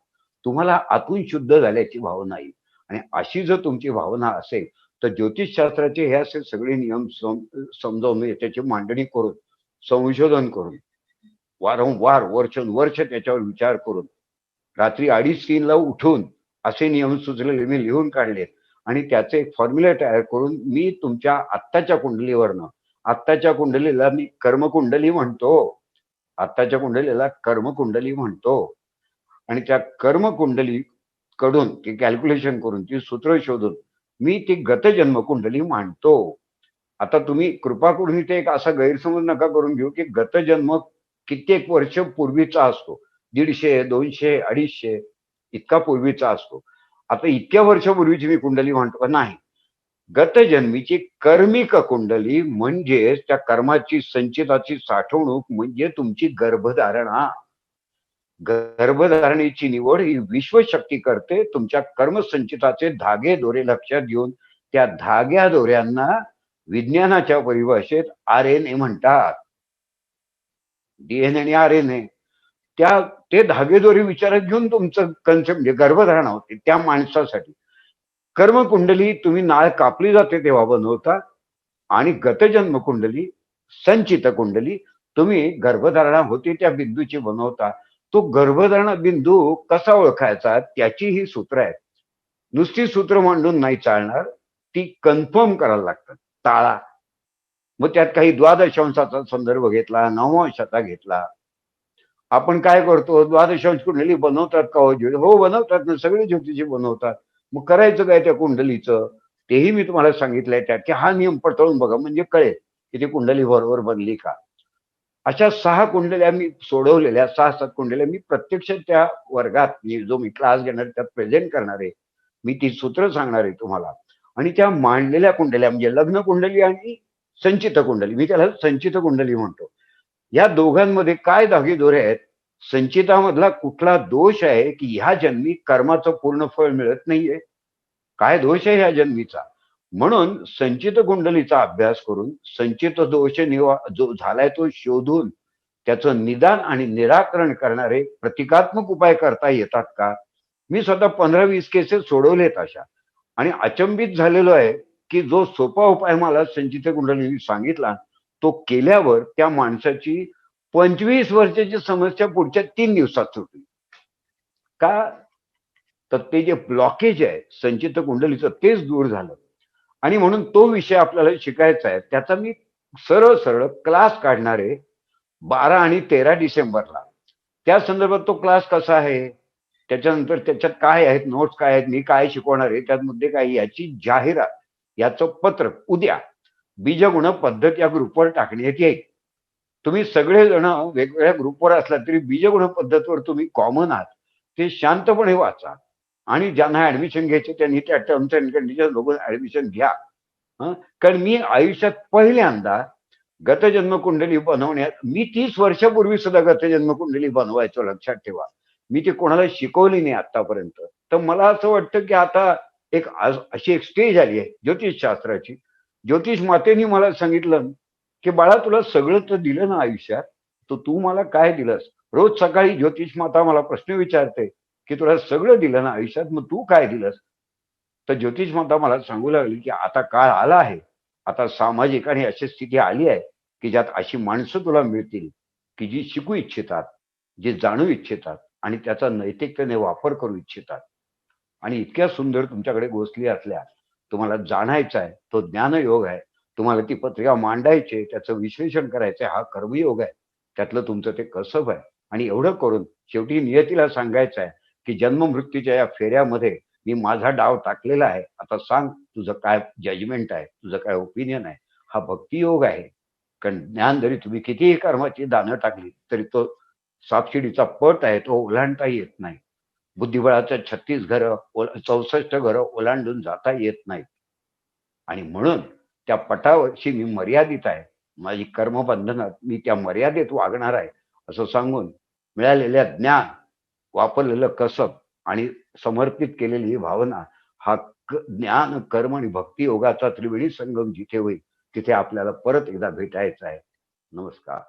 तुम्हाला आतून शुद्ध झाल्याची भावना येईल. आणि अशी जर तुमची भावना असेल तर ज्योतिषशास्त्राचे हे असे सगळे नियम समजावून, त्याची मांडणी करून, संशोधन करून, वारंवार वर्ष त्याच्यावर विचार करून, रात्री 2:30-3 ला उठून असे नियम सुचलेले मी लिहून काढलेत. आणि त्याचे एक फॉर्म्युला तयार करून मी तुमच्या आत्ताच्या कुंडलीवरनं, आत्ताच्या कुंडलीला मी कर्मकुंडली म्हणतो, आत्ताच्या कुंडलीला कर्मकुंडली म्हणतो. आणि त्या कर्मकुंडली कडून ती कॅल्क्युलेशन करून, ती सूत्र शोधून मी ती गतजन्म कुंडली मांडतो. आता तुम्ही कृपा करून इथे एक असा गैरसमज नका करून घेऊ की गतजन्म कित्येक वर्ष पूर्वीचा असतो. 150, 200, 250 इतका पूर्वीचा असतो. आता इतक्या वर्षापूर्वीची मी कुंडली म्हणतो नाही. गतजन्मीची कर्मिक कुंडली म्हणजे त्या कर्माची, संचिताची साठवणूक, म्हणजे तुमची गर्भधारणा. गर्भधारणेची निवड ही विश्वशक्ती करते. तुमच्या कर्मसंचिताचे धागे दोरे लक्षात घेऊन त्या धाग्या दोऱ्यांना विज्ञानाच्या परिभाषेत RNA म्हणतात. DNA आणि RNA. ते धागेदोरे विचारात घेऊन तुमचं कन्सेप्ट, म्हणजे गर्भधारणा होते त्या माणसासाठी. कर्मकुंडली तुम्ही नाळ कापली जाते तेव्हा बनवता. आणि गतजन्म कुंडली, संचित कुंडली तुम्ही गर्भधारणा होती त्या बिंदूची बनवता. तो गर्भधारणा बिंदू कसा ओळखायचा, त्याची ही सूत्र आहेत. नुसती सूत्र मांडून नाही चालणार, ती कन्फर्म करायला लागतात. ताळा. मग त्यात काही द्वादशांशाचा संदर्भ घेतला, नवमांशाचा घेतला. आपण काय करतो, द्वादशांश कुंडली बनवतात का हो बनवतात ना, सगळे ज्योतिषी बनवतात. मग करायचं काय त्या कुंडलीचं, तेही मी तुम्हाला सांगितलंय त्यात, की हा नियम पडताळून बघा म्हणजे कळेल की ती कुंडली बरोबर बनली का. अशा 6 कुंडल्या मी सोडवलेल्या, 6-7 कुंडल्या मी प्रत्यक्ष त्या वर्गात, जो मी क्लास घेणार त्यात प्रेझेंट करणार आहे. मी ती सूत्र सांगणार आहे तुम्हाला. आणि त्या मांडलेल्या कुंडल्या म्हणजे लग्न कुंडली आणि संचित कुंडली, मी त्याला संचित कुंडली म्हणतो. या दोघांमध्ये काय धागेदोरे आहेत, संचितामधला कुठला दोष आहे की ह्या जन्मी कर्माचं पूर्ण फळ मिळत नाहीये, काय दोष आहे ह्या जन्मीचा. म्हणून संचित कुंडलीचा अभ्यास करून संचित दोष जो झालाय तो शोधून त्याचं निदान आणि निराकरण करणारे प्रतिकात्मक उपाय करता येतात का. मी स्वतः 15-20 केसेस सोडवलेत अशा. आणि अचंबित झालेलो आहे की जो सोपा उपाय मला संचित कुंडलीने सांगितला तो केल्यावर त्या माणसाची 25 वर्षाची समस्या पुढच्या 3 दिवसात सुटली. का तर ते जे ब्लॉकेज आहे संचित कुंडलीचं तेच दूर झालं. आणि म्हणून तो विषय आपल्याला शिकायचा आहे. त्याचा मी सरळ सरळ क्लास काढणार आहे 12 आणि 13 डिसेंबरला. त्या संदर्भात तो क्लास कसा आहे, त्याच्यानंतर त्याच्यात काय आहेत, नोट्स काय आहेत, मी काय शिकवणार आहे, त्यात मुद्दे काय, याची जाहिरात, याचं पत्र उद्या बीजगुण पद्धत या ग्रुपवर टाकण्यात येईल. तुम्ही सगळेजण वेगवेगळ्या ग्रुपवर असला तरी बीजगुण पद्धतवर तुम्ही कॉमन आहात, ते शांतपणे वाचा. आणि ज्यांना ऍडमिशन घ्यायचे त्यांनी त्या टर्म्स अँड कंडिशन बघून ऍडमिशन घ्या. कारण मी आयुष्यात पहिल्यांदा गतजन्म कुंडली बनवण्यात, मी 30 वर्षापूर्वी सुद्धा गतजन्म कुंडली बनवायचो, लक्षात ठेवा. मी ते कोणाला शिकवली नाही आतापर्यंत. तर मला असं वाटतं की आता अशी एक स्टेज आली आहे ज्योतिषशास्त्राची. ज्योतिष मातेनी मला सांगितलं की बाळा, तुला सगळं तर दिलं ना आयुष्यात, तर तू मला काय दिलंस? रोज सकाळी ज्योतिष माता मला प्रश्न विचारते की तुला सगळं दिलं ना आयुष्यात, मग तू काय दिलंस? तर ज्योतिष माता मला सांगू लागली की आता काळ आला आहे, आता सामाजिक आणि अशी स्थिती आली आहे की ज्यात अशी माणसं तुला मिळतील की जी शिकू इच्छितात, जे जाणू इच्छितात आणि त्याचा नैतिकतेने वापर करू इच्छितात. आणि इतक्या सुंदर तुमच्याकडे गोष्टी असल्या, तुम्हाला जाणायचं आहे, तो ज्ञानयोग आहे, तुम्हाला ती पत्रिका मांडायची आहे, त्याचं विश्लेषण करायचं आहे, हा कर्मयोग आहे, त्यातलं तुमचं ते कसब आहे. आणि एवढं करून शेवटी नियतीला सांगायचं आहे की जन्म मृत्यूच्या या फेऱ्यामध्ये मी माझा डाव टाकलेला आहे, आता सांग तुझं काय जजमेंट आहे, तुझं काय ओपिनियन आहे. हा भक्तियोग आहे. कारण ज्ञान जरी तुम्ही कितीही कर्माची दाणं टाकली तरी तो सापशिडीचा पट आहे, तो ओलांडता येत नाही. बुद्धिबळाचं 36 घरं 64 घरं ओलांडून जाता येत नाहीत. आणि म्हणून त्या पटावरची मी मर्यादित आहे. माझी कर्मबंधनात मी त्या मर्यादेत वागणार आहे, असं सांगून मिळालेल्या ज्ञान, वापरलेलं कसब आणि समर्पित केलेली ही भावना, हा ज्ञान, कर्म आणि भक्ती योगाचा त्रिवेणी संगम जिथे होईल, तिथे आपल्याला परत एकदा भेटायचं आहे. नमस्कार.